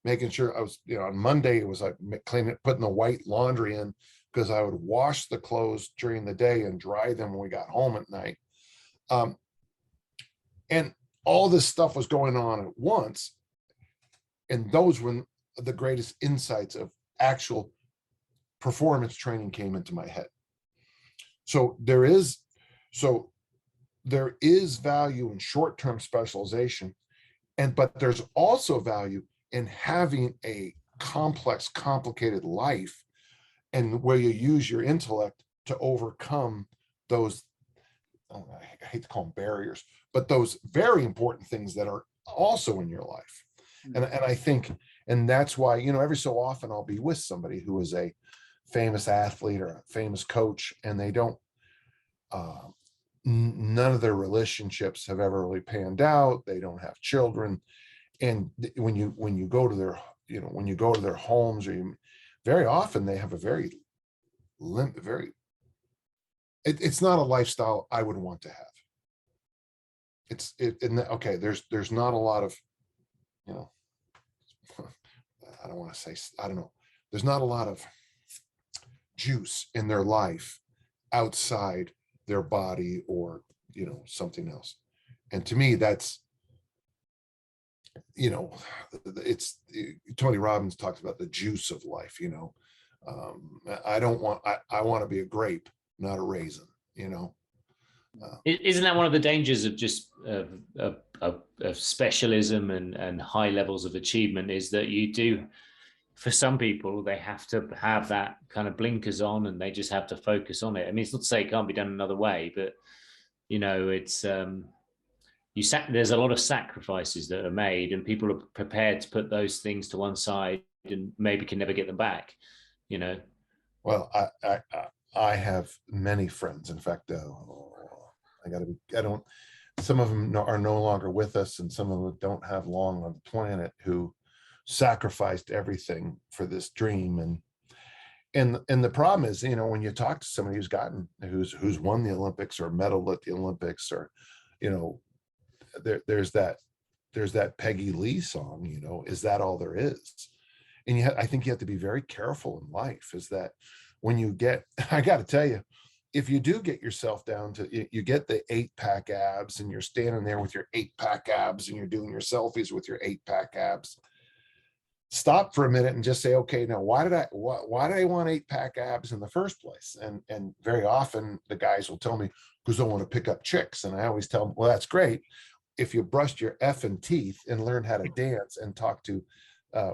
making sure I was, on Monday, it was like cleaning, putting the white laundry in, because I would wash the clothes during the day and dry them when we got home at night. And all this stuff was going on at once. And those were the greatest insights of actual performance training came into my head. So there is value in short-term specialization, but there's also value in having a complex, complicated life, and where you use your intellect to overcome those, I hate to call them barriers, but those very important things that are also in your life. And I think, and that's why, every so often I'll be with somebody who is a famous athlete or a famous coach, and they don't, none of their relationships have ever really panned out. They don't have children. And when you go to their, when you go to their homes, very often they have a it's not a lifestyle I would want to have. There's not a lot of, I don't want to say, I don't know. There's not a lot of juice in their life outside their body or, something else. And to me, that's, it's Tony Robbins talks about the juice of life. I want to be a grape, not a raisin. Isn't that one of the dangers of just of specialism and high levels of achievement, is that you do, for some people, they have to have that kind of blinkers on and they just have to focus on it. I mean, it's not to say it can't be done another way, but it's there's a lot of sacrifices that are made, and people are prepared to put those things to one side and maybe can never get them back. Well, I have many friends. In fact, some of them are no longer with us, and some of them don't have long on the planet, who sacrificed everything for this dream. And the problem is, you know, when you talk to somebody who's won the Olympics or medaled at the Olympics, or, you know, there's that Peggy Lee song, you know, is that all there is? And I think you have to be very careful in life, is that when you get, I got to tell you, if you do get yourself down to, you get the 8-pack abs and you're standing there with your 8-pack abs and you're doing your selfies with your 8-pack abs, stop for a minute and just say, okay, now why did I want 8-pack abs in the first place? And very often the guys will tell me, because I want to pick up chicks. And I always tell them, well, that's great if you brushed your effing teeth and learned how to dance and talk to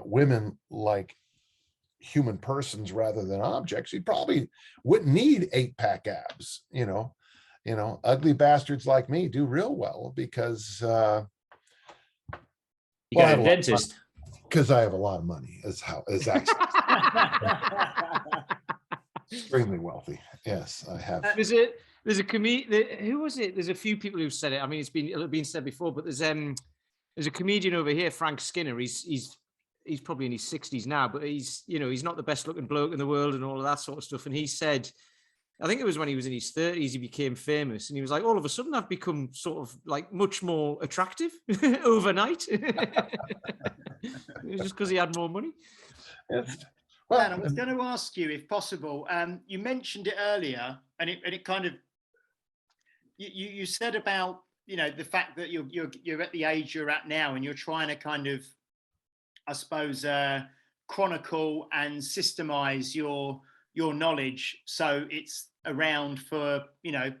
women like human persons rather than objects, you probably wouldn't need 8-pack abs. You know, ugly bastards like me do real well because you got a dentist. Because I have a lot of money, is actually extremely wealthy. Yes, I have. There's a comedian. Who was it? There's a few people who've said it. I mean, it'll been said before, but there's a comedian over here, Frank Skinner. He's probably in his 60s now, but he's not the best looking bloke in the world and all of that sort of stuff. And he said, I think it was when he was in his 30s, he became famous, and he was like, all of a sudden I've become sort of like much more attractive overnight. It was just because he had more money. Yes. Well, Dan, I was going to ask you, if possible, you mentioned it earlier, and it kind of, you said about, you know, the fact that you're at the age you're at now, and you're trying to kind of, I suppose, chronicle and systemize your knowledge so it's around for, you know,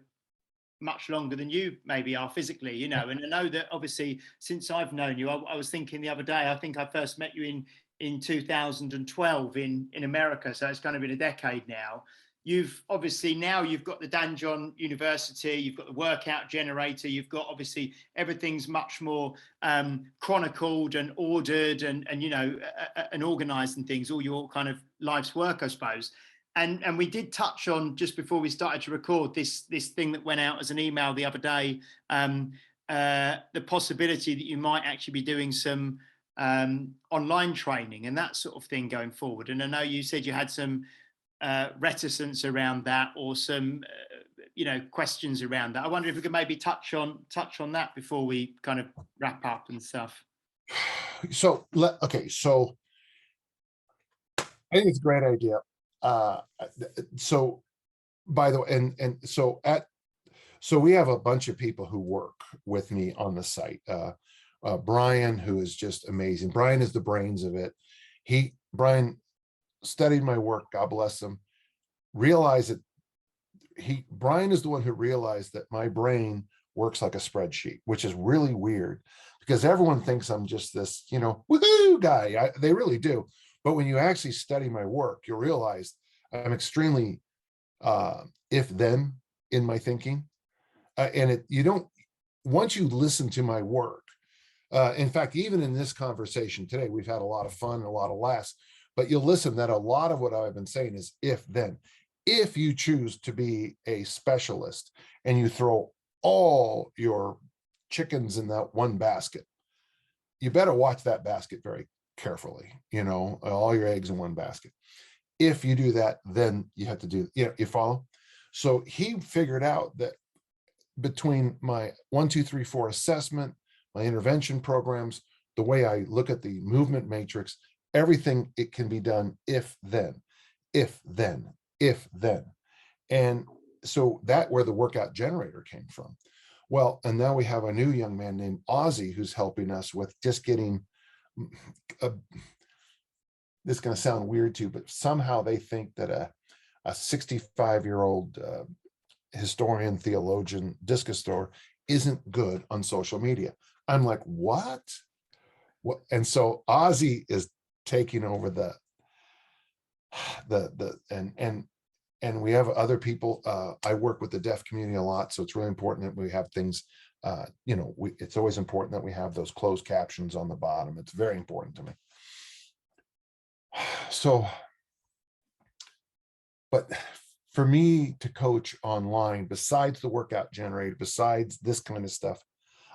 much longer than you maybe are physically, you know. And I know that obviously since I've known you, I was thinking the other day, I think I first met you in 2012 in America, so it's kind of been a decade now. You've obviously now you've got the Dan John University, you've got the workout generator, you've got obviously everything's much more chronicled and ordered and you know and organized and things, all your kind of life's work, I suppose. And we did touch on, just before we started to record, this thing that went out as an email the other day, the possibility that you might actually be doing some online training and that sort of thing going forward. And I know you said you had some reticence around that, or some you know, questions around that. I wonder if we could maybe touch on that before we kind of wrap up and stuff. So I think it's a great idea. So by the way, so we have a bunch of people who work with me on the site. Brian, who is just amazing. Brian is the brains of it. Brian studied my work, God bless him, realized that Brian is the one who realized that my brain works like a spreadsheet, which is really weird because everyone thinks I'm just this, you know, woohoo guy. They really do. But when you actually study my work, you'll realize I'm extremely if-then in my thinking. Once you listen to my work, in fact, even in this conversation today, we've had a lot of fun and a lot of laughs, but you'll listen that a lot of what I've been saying is if-then. If you choose to be a specialist and you throw all your chickens in that one basket, you better watch that basket very carefully, you know, all your eggs in one basket. If you do that, then you have to do, you know, you follow? So he figured out that between my 1, 2, 3, 4 assessment, my intervention programs, the way I look at the movement matrix, everything, it can be done if then. And so that where the workout generator came from. Well, and now we have a new young man named Ozzy who's helping us with just getting this is going to sound weird too, but somehow they think that a 65-year-old historian, theologian, discus thrower isn't good on social media. I'm like, what? And so Ozzy is taking over and we have other people. I work with the deaf community a lot, so it's really important that we have things. You know, it's always important that we have those closed captions on the bottom. It's very important to me. So, but for me to coach online, besides the workout generator, besides this kind of stuff,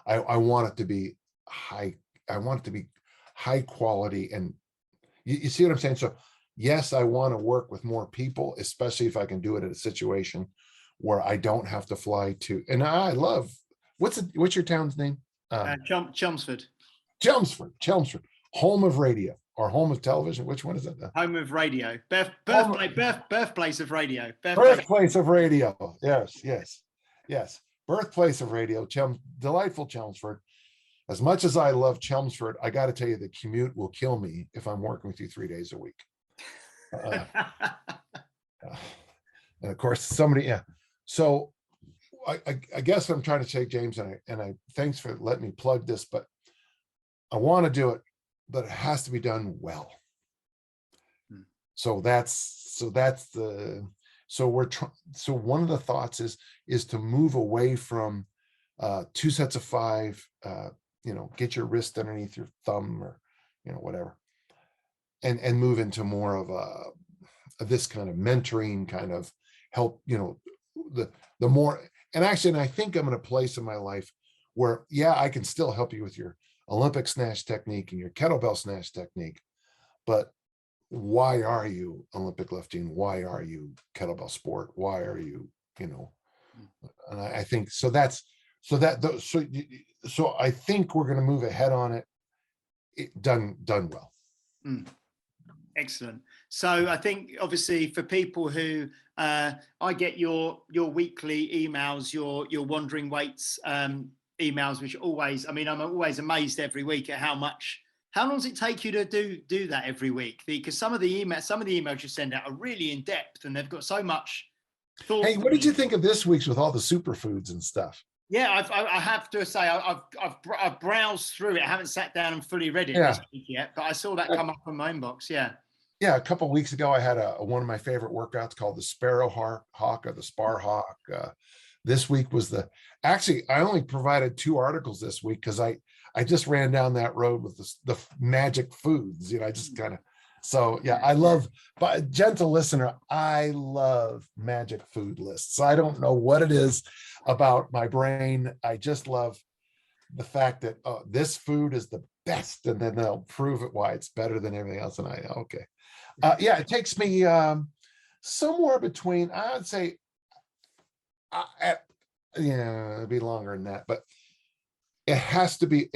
I want it to be high. I want it to be high quality. And you see what I'm saying? So yes, I want to work with more people, especially if I can do it in a situation where I don't have to fly to, and I love, what's your town's name? Chelmsford. Chelmsford, home of radio or home of television. Which one is it? Home of radio. Birthplace of radio. Birthplace of radio. Yes. Birthplace of radio. Delightful Chelmsford. As much as I love Chelmsford, I got to tell you, the commute will kill me if I'm working with you 3 days a week. And of course, So I guess I'm trying to say, James, and I thanks for letting me plug this, but I want to do it, but it has to be done well. So one of the thoughts is to move away from 2 sets of 5, get your wrist underneath your thumb or, whatever, and move into more of this kind of mentoring kind of help, the more, and actually, I think I'm in a place in my life where, I can still help you with your Olympic snatch technique and your kettlebell snatch technique, but why are you Olympic lifting? Why are you kettlebell sport? Why are you, and I think, so I think we're going to move ahead on it, done well. Excellent. So I think obviously for people who I get your weekly emails, your Wandering Weights emails, which always, I'm always amazed every week at how long does it take you to do that every week? Because some of the emails you send out are really in depth and they've got so much thought. Hey, what did you think of this week's with all the superfoods and stuff? Yeah, I have to say I've browsed through it. I haven't sat down and fully read it this week yet, but I saw that come up on my inbox. Yeah, a couple of weeks ago, I had one of my favorite workouts called the Sparrow Hawk or the Spar Hawk. This week was actually, I only provided 2 articles this week because I just ran down that road with the magic foods. I just kind of, so yeah, I love, but gentle listener, I love magic food lists. I don't know what it is about my brain. I just love the fact that this food is the best, and then they'll prove it why it's better than everything else. And okay. It takes me somewhere between, I would say, it'd be longer than that, but it has to be,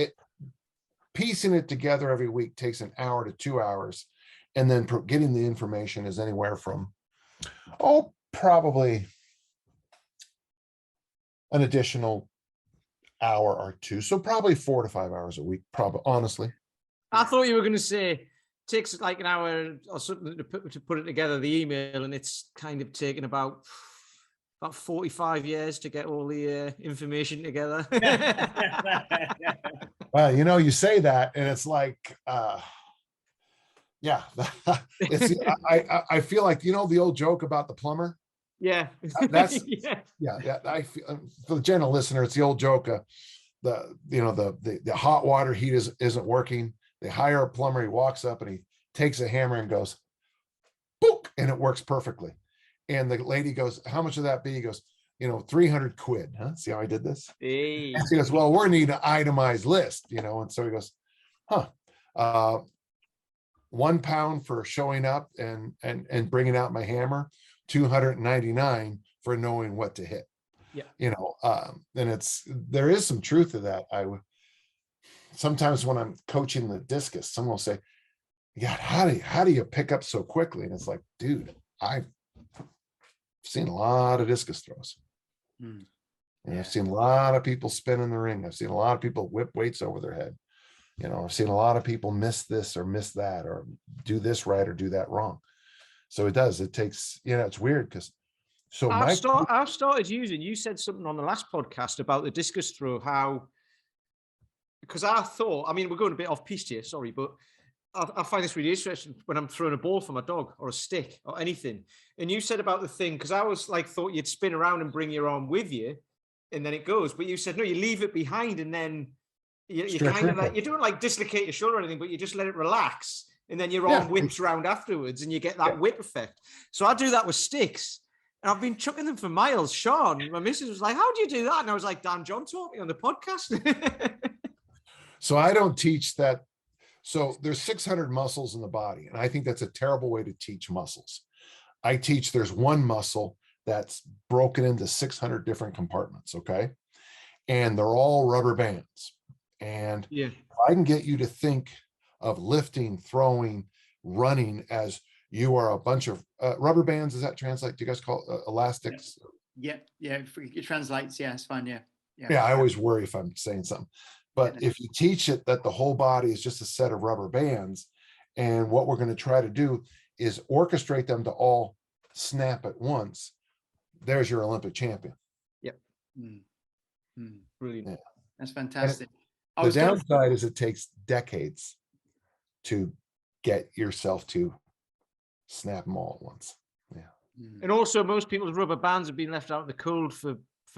piecing it together every week takes 1 hour to 2 hours. And then getting the information is anywhere from, probably an additional hour or 2. So probably 4 to 5 hours a week, probably, honestly. I thought you were going to say, takes like an hour or something to put it together, the email, and it's kind of taken about 45 years to get all the information together. Well, you say that, and it's like, it's, I feel like, the old joke about the plumber. Yeah, that's I feel, for the general listener, it's the old joke. The hot water heat isn't working. They hire a plumber. He walks up and he takes a hammer and goes, boop, and it works perfectly. And the lady goes, "How much would that be?" He goes, 300 quid. Huh? See how I did this? Hey. And she goes, "Well, we're needing an itemized list, And so he goes, £1 for showing up and bringing out my hammer, $299 for knowing what to hit." Yeah. And there is some truth to that. Sometimes when I'm coaching the discus, someone will say, "God, how do you pick up so quickly?" And it's like, dude, I've seen a lot of discus throws. And I've seen a lot of people spin in the ring. I've seen a lot of people whip weights over their head. I've seen a lot of people miss this or miss that, or do this right or do that wrong. So it takes, it's weird because I've started using, you said something on the last podcast about the discus throw, because I thought, we're going a bit off piste here, sorry, but I find this really interesting when I'm throwing a ball for my dog or a stick or anything. And you said about the thing, because I was like, thought you'd spin around and bring your arm with you and then it goes. But you said, no, you leave it behind and then you kind of like, you don't like dislocate your shoulder or anything, but you just let it relax. And then your arm whips around afterwards and you get that whip effect. So I do that with sticks. And I've been chucking them for miles. Sean, my missus, was like, "How do you do that?" And I was like, "Dan John taught me on the podcast." So I don't teach that. So there's 600 muscles in the body, and I think that's a terrible way to teach muscles. I teach there's one muscle that's broken into 600 different compartments, okay? And they're all rubber bands. And if I can get you to think of lifting, throwing, running as you are a bunch of rubber bands, does that translate? Do you guys call it elastics? Yeah, it translates. Yeah, it's fine. Yeah, I always worry if I'm saying something. But if you teach it that the whole body is just a set of rubber bands, and what we're going to try to do is orchestrate them to all snap at once, there's your Olympic champion. Yep. Brilliant. Yeah. That's fantastic. The downside is it takes decades to get yourself to snap them all at once. Yeah. And also, most people's rubber bands have been left out in the cold for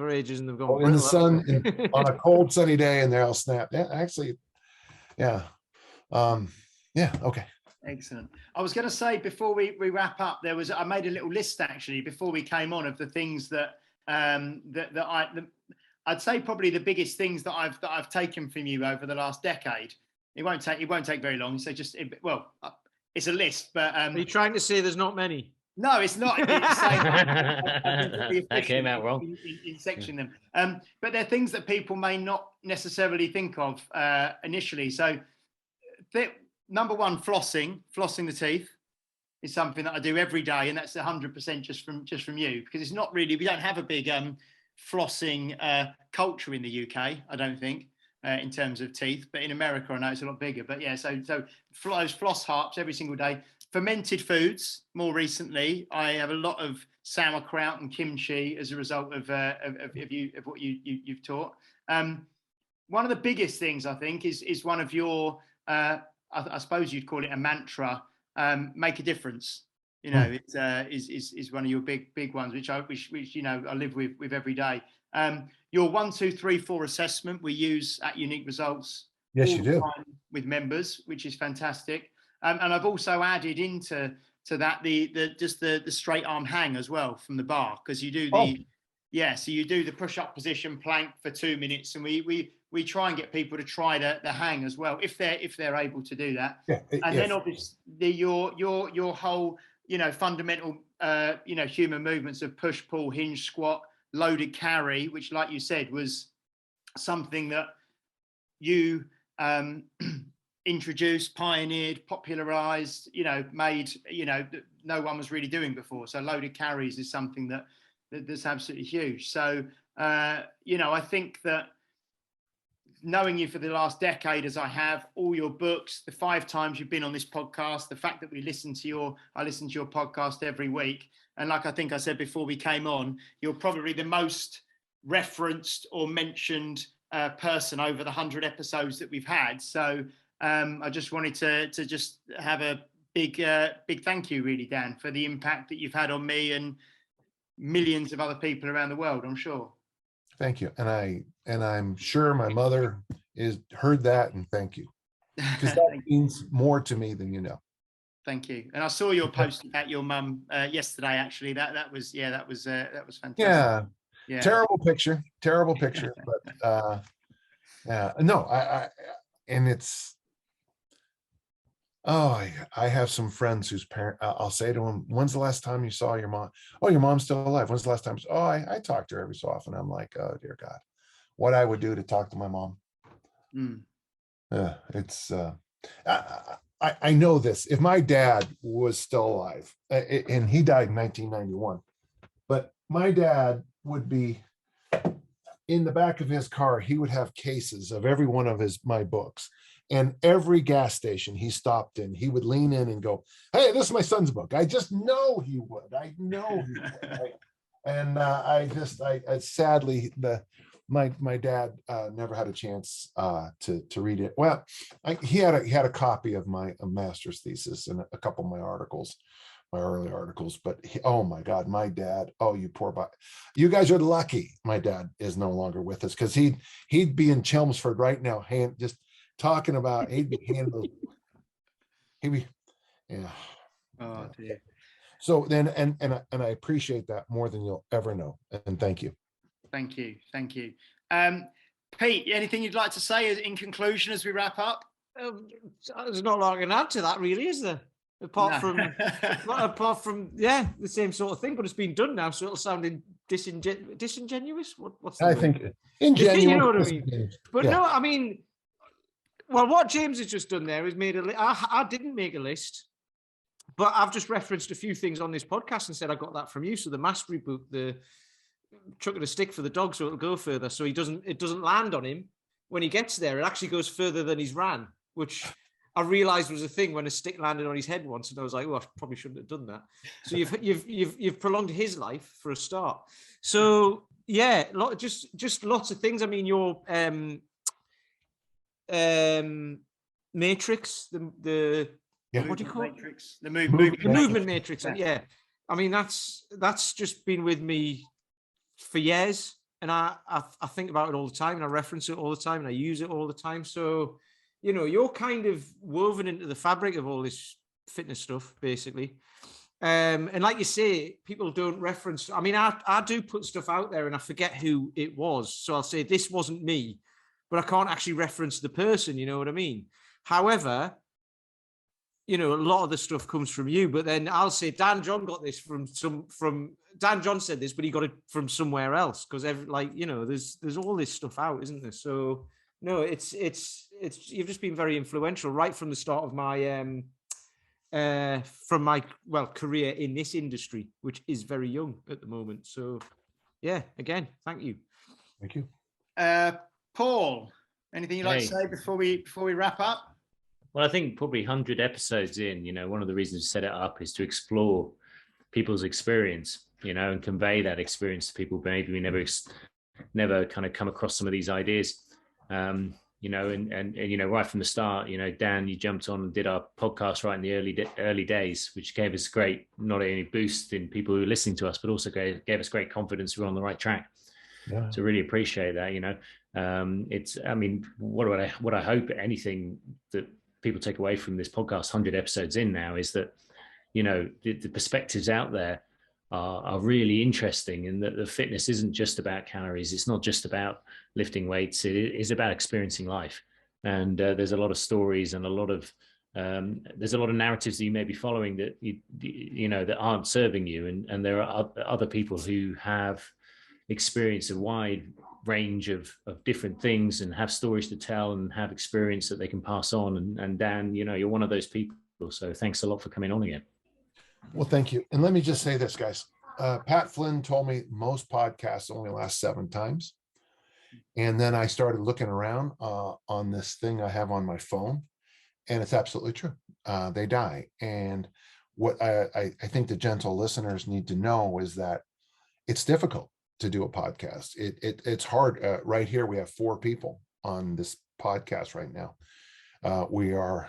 ages, and they've gone in the sun on a cold sunny day, and they'll snap. Yeah, actually, yeah. Okay. Excellent. I was going to say before we wrap up, I made a little list actually before we came on of the things that I'd say probably the biggest things that I've taken from you over the last decade. It won't take very long. So it's a list, but are you trying to say there's not many? No, it's not. That came out wrong. In sectioning them. But they're things that people may not necessarily think of initially. So, number one, flossing the teeth is something that I do every day, and that's 100% just from you, because it's not really, we don't have a big flossing culture in the UK, I don't think, in terms of teeth. But in America, I know it's a lot bigger. But yeah, so those floss harps every single day. Fermented foods. More recently, I have a lot of sauerkraut and kimchi as a result of what you've taught. One of the biggest things I think is one of your I suppose you'd call it a mantra. Make a difference. You know, it is one of your big ones, which I live with every day. Your 1, 2, 3, 4 assessment we use at Unique Results. Yes, you do. With members, which is fantastic. And I've also added into that the straight arm hang as well from the bar, because you do so you do the push up position plank for 2 minutes, and we try and get people to try the hang as well if they're able to do that. Then obviously your whole fundamental human movements of push, pull, hinge, squat, loaded carry, which, like you said, was something that you introduced, pioneered, popularized, made, no one was really doing before. So loaded carries is something that's absolutely huge. So, I think that knowing you for the last decade, as I have, all your books, the 5 times you've been on this podcast, the fact that I listen to your podcast every week. And like I think I said before we came on, you're probably the most referenced or mentioned person over the 100 episodes that we've had. So I just wanted to just have a big thank you, really, Dan, for the impact that you've had on me and millions of other people around the world, I'm sure. Thank you. And I'm sure my mother heard that, and thank you. Because that means more to me than you know. Thank you. And I saw your post at your mum yesterday, actually. That was fantastic. Yeah. Terrible picture. But no, and it's, I have some friends whose parent, I'll say to them, when's the last time you saw your mom? Oh, your mom's still alive. When's the last time? Oh, I talk to her every so often. I'm like, oh dear God, what I would do to talk to my mom. It's, I know this. If my dad was still alive, and he died in 1991, but my dad would be in the back of his car, he would have cases of every one of my books. And every gas station he stopped in, he would lean in and go, "Hey, this is my son's book." I just know he would. I know he would. And I sadly, my dad never had a chance to read it. Well, he had a copy of my master's thesis and a couple of my articles, my early articles. But oh my God, my dad! Oh, you poor boy! You guys are lucky. My dad is no longer with us, because he'd be in Chelmsford right now, just talking about, he'd be yeah. Oh dear. So then, and I appreciate that more than you'll ever know. And thank you. Thank you. Pete, anything you'd like to say in conclusion as we wrap up? There's not a lot I can add to that, really, is there? Apart from the same sort of thing, but it's been done now, so it'll sound disingenuous. What's the I word? think ingenuine. You know what I mean? But yeah. no, I mean, well, what James has just done there is made a list. I didn't make a list, but I've just referenced a few things on this podcast and said I got that from you. So the mastery book, the chucking a stick for the dog so it'll go further, so it doesn't land on him when he gets there. It actually goes further than he's ran, which I realized was a thing when a stick landed on his head once, and I was like, "Oh, I probably shouldn't have done that." So you've prolonged his life for a start. So yeah, just lots of things. I mean, your matrix, the what do you call matrix? The movement matrix. And yeah, I mean that's just been with me for years, and I think about it all the time, and I reference it all the time, and I use it all the time. So, you know, you're kind of woven into the fabric of all this fitness stuff, basically. And like you say, people don't reference. I mean, I do put stuff out there, and I forget who it was. So I'll say this wasn't me, but I can't actually reference the person. You know what I mean? However, you know, a lot of the stuff comes from you, but then I'll say Dan John got this from Dan John said this, but he got it from somewhere else, because there's all this stuff out, isn't there? So no, it's you've just been very influential right from the start of my career in this industry, which is very young at the moment. So yeah, again, thank you. Thank you. Paul, anything you'd like to say before we wrap up? Well, I think probably 100 episodes in, you know, one of the reasons to set it up is to explore people's experience, you know, and convey that experience to people. Maybe we never kind of come across some of these ideas, you know, and you know, right from the start, you know, Dan, you jumped on and did our podcast right in the early days, which gave us great, not only boost in people who are listening to us, but also gave us great confidence we're on the right track. Yeah. So really appreciate that, you know. I mean, what I hope anything that people take away from this podcast 100 episodes in now is that, you know, the perspectives out there are really interesting, and that the fitness isn't just about calories. It's not just about lifting weights. It is about experiencing life. And there's a lot of stories and there's a lot of narratives that you may be following that you know that aren't serving you. And there are other people who have experienced a wide range of different things and have stories to tell and have experience that they can pass on. And Dan, you know, you're one of those people. So thanks a lot for coming on again. Well, thank you. And let me just say this, guys. Pat Flynn told me most podcasts only last 7 times. And then I started looking around on this thing I have on my phone, and it's absolutely true. They die. And what I think the gentle listeners need to know is that it's difficult to do a podcast. It's hard. Right here, we have 4 people on this podcast right now. We're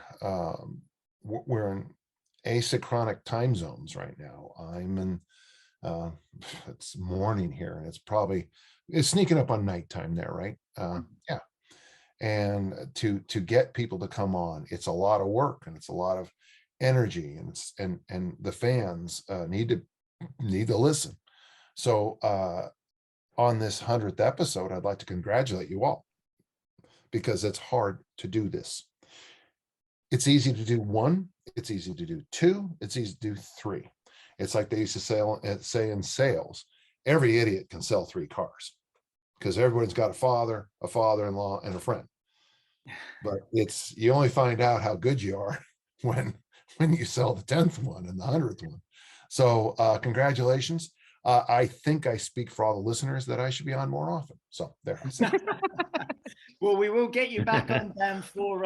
in asynchronic time zones right now. I'm in it's morning here, and it's sneaking up on nighttime there, right? Yeah. And to get people to come on, it's a lot of work, and it's a lot of energy, and the fans need to listen. So on this 100th episode, I'd like to congratulate you all, because it's hard to do this. It's easy to do 1, it's easy to do 2, it's easy to do 3. It's like they used to say in sales, every idiot can sell 3 cars, because everybody's got a father, a father-in-law, and a friend. But you only find out how good you are when you sell the 10th one and the 100th one. So congratulations. I think I speak for all the listeners that I should be on more often. So there. Well, we will get you back on, Dan, for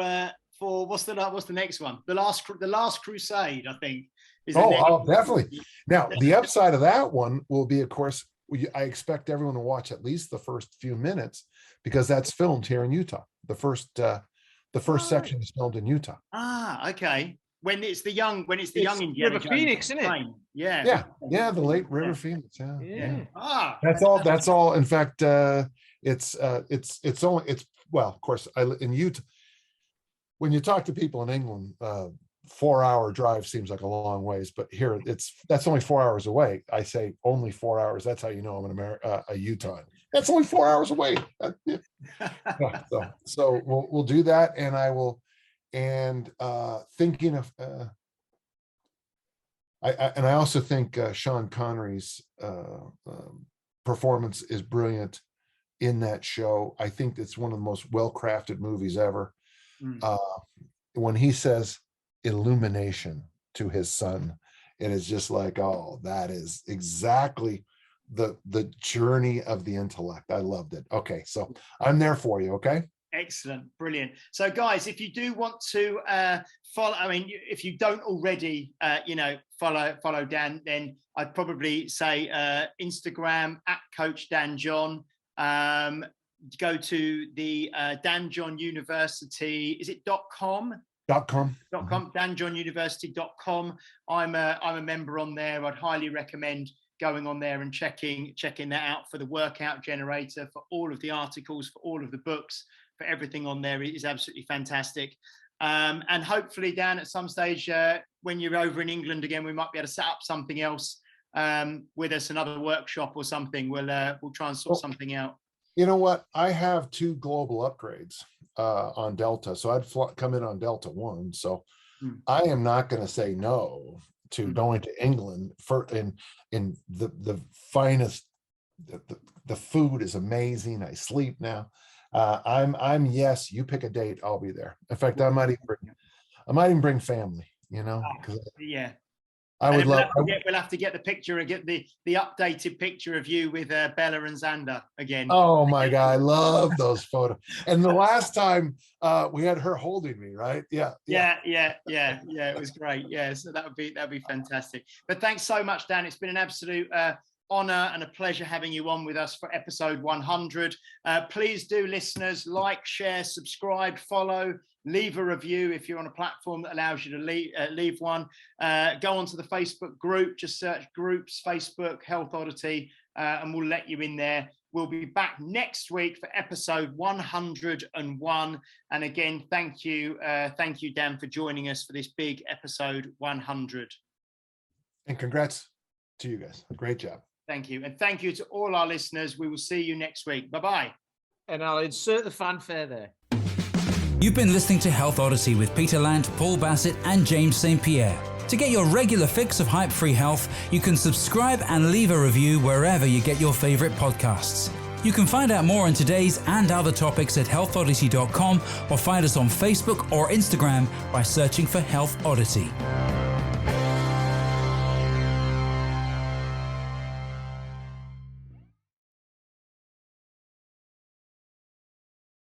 what's the next one? The last Crusade, I think. Definitely. Now, the upside of that one will be, of course, I expect everyone to watch at least the first few minutes, because that's filmed here in Utah. The first section is filmed in Utah. Okay. When it's the young Indiana River Phoenix, isn't it? Yeah. Yeah, the late River Phoenix. Yeah. That's all. In fact, it's of course, in Utah. When you talk to people in England, 4-hour drive seems like a long ways, but here that's only 4 hours away. I say only 4 hours. That's how you know I'm a Utah. That's only 4 hours away. So we'll do that, and I will and thinking of I also think Sean Connery's performance is brilliant in that show. I think it's one of the most well-crafted movies ever. When he says illumination to his son, it is just like, oh, that is exactly the journey of the intellect. I loved it. Okay, so I'm there for you. Okay. Excellent, brilliant. So, guys, if you do want to follow, I mean, if you don't already, follow Dan, then I'd probably say Instagram @Coach Dan John. Go to the Dan John University. Is it .com? .com. danjohnuniversity.com. I'm a member on there. I'd highly recommend going on there and checking that out for the workout generator, for all of the articles, for all of the books, for everything on there. It is absolutely fantastic. And hopefully, Dan, at some stage when you're over in England again, we might be able to set up something else with us, another workshop or something. We'll try and sort something out. You know what? I have 2 global upgrades on Delta, so I'd come in on Delta 1. So I am not going to say no to going to England for in the finest. The food is amazing. I sleep now. I'm yes. You pick a date, I'll be there. In fact, I might even bring family. Yeah. I would love. We'll have to get the picture and get the updated picture of you with Bella and Xander again. Oh my God, I love those photos. And the last time we had her holding me, right? Yeah. It was great. Yeah, so that'd be fantastic. But thanks so much, Dan. It's been an absolute honor and a pleasure having you on with us for episode 100. Please do, listeners, like, share, subscribe, follow. Leave a review if you're on a platform that allows you to leave one. Go onto the Facebook group, just search groups, Facebook, Health Oddity, and we'll let you in there. We'll be back next week for episode 101. And again, thank you, Dan, for joining us for this big episode 100. And congrats to you guys. Great job. Thank you. And thank you to all our listeners. We will see you next week. Bye-bye. And I'll insert the fanfare there. You've been listening to Health Odyssey with Peter Lant, Paul Bassett, and James St. Pierre. To get your regular fix of hype-free health, you can subscribe and leave a review wherever you get your favorite podcasts. You can find out more on today's and other topics at healthodyssey.com or find us on Facebook or Instagram by searching for Health Oddity.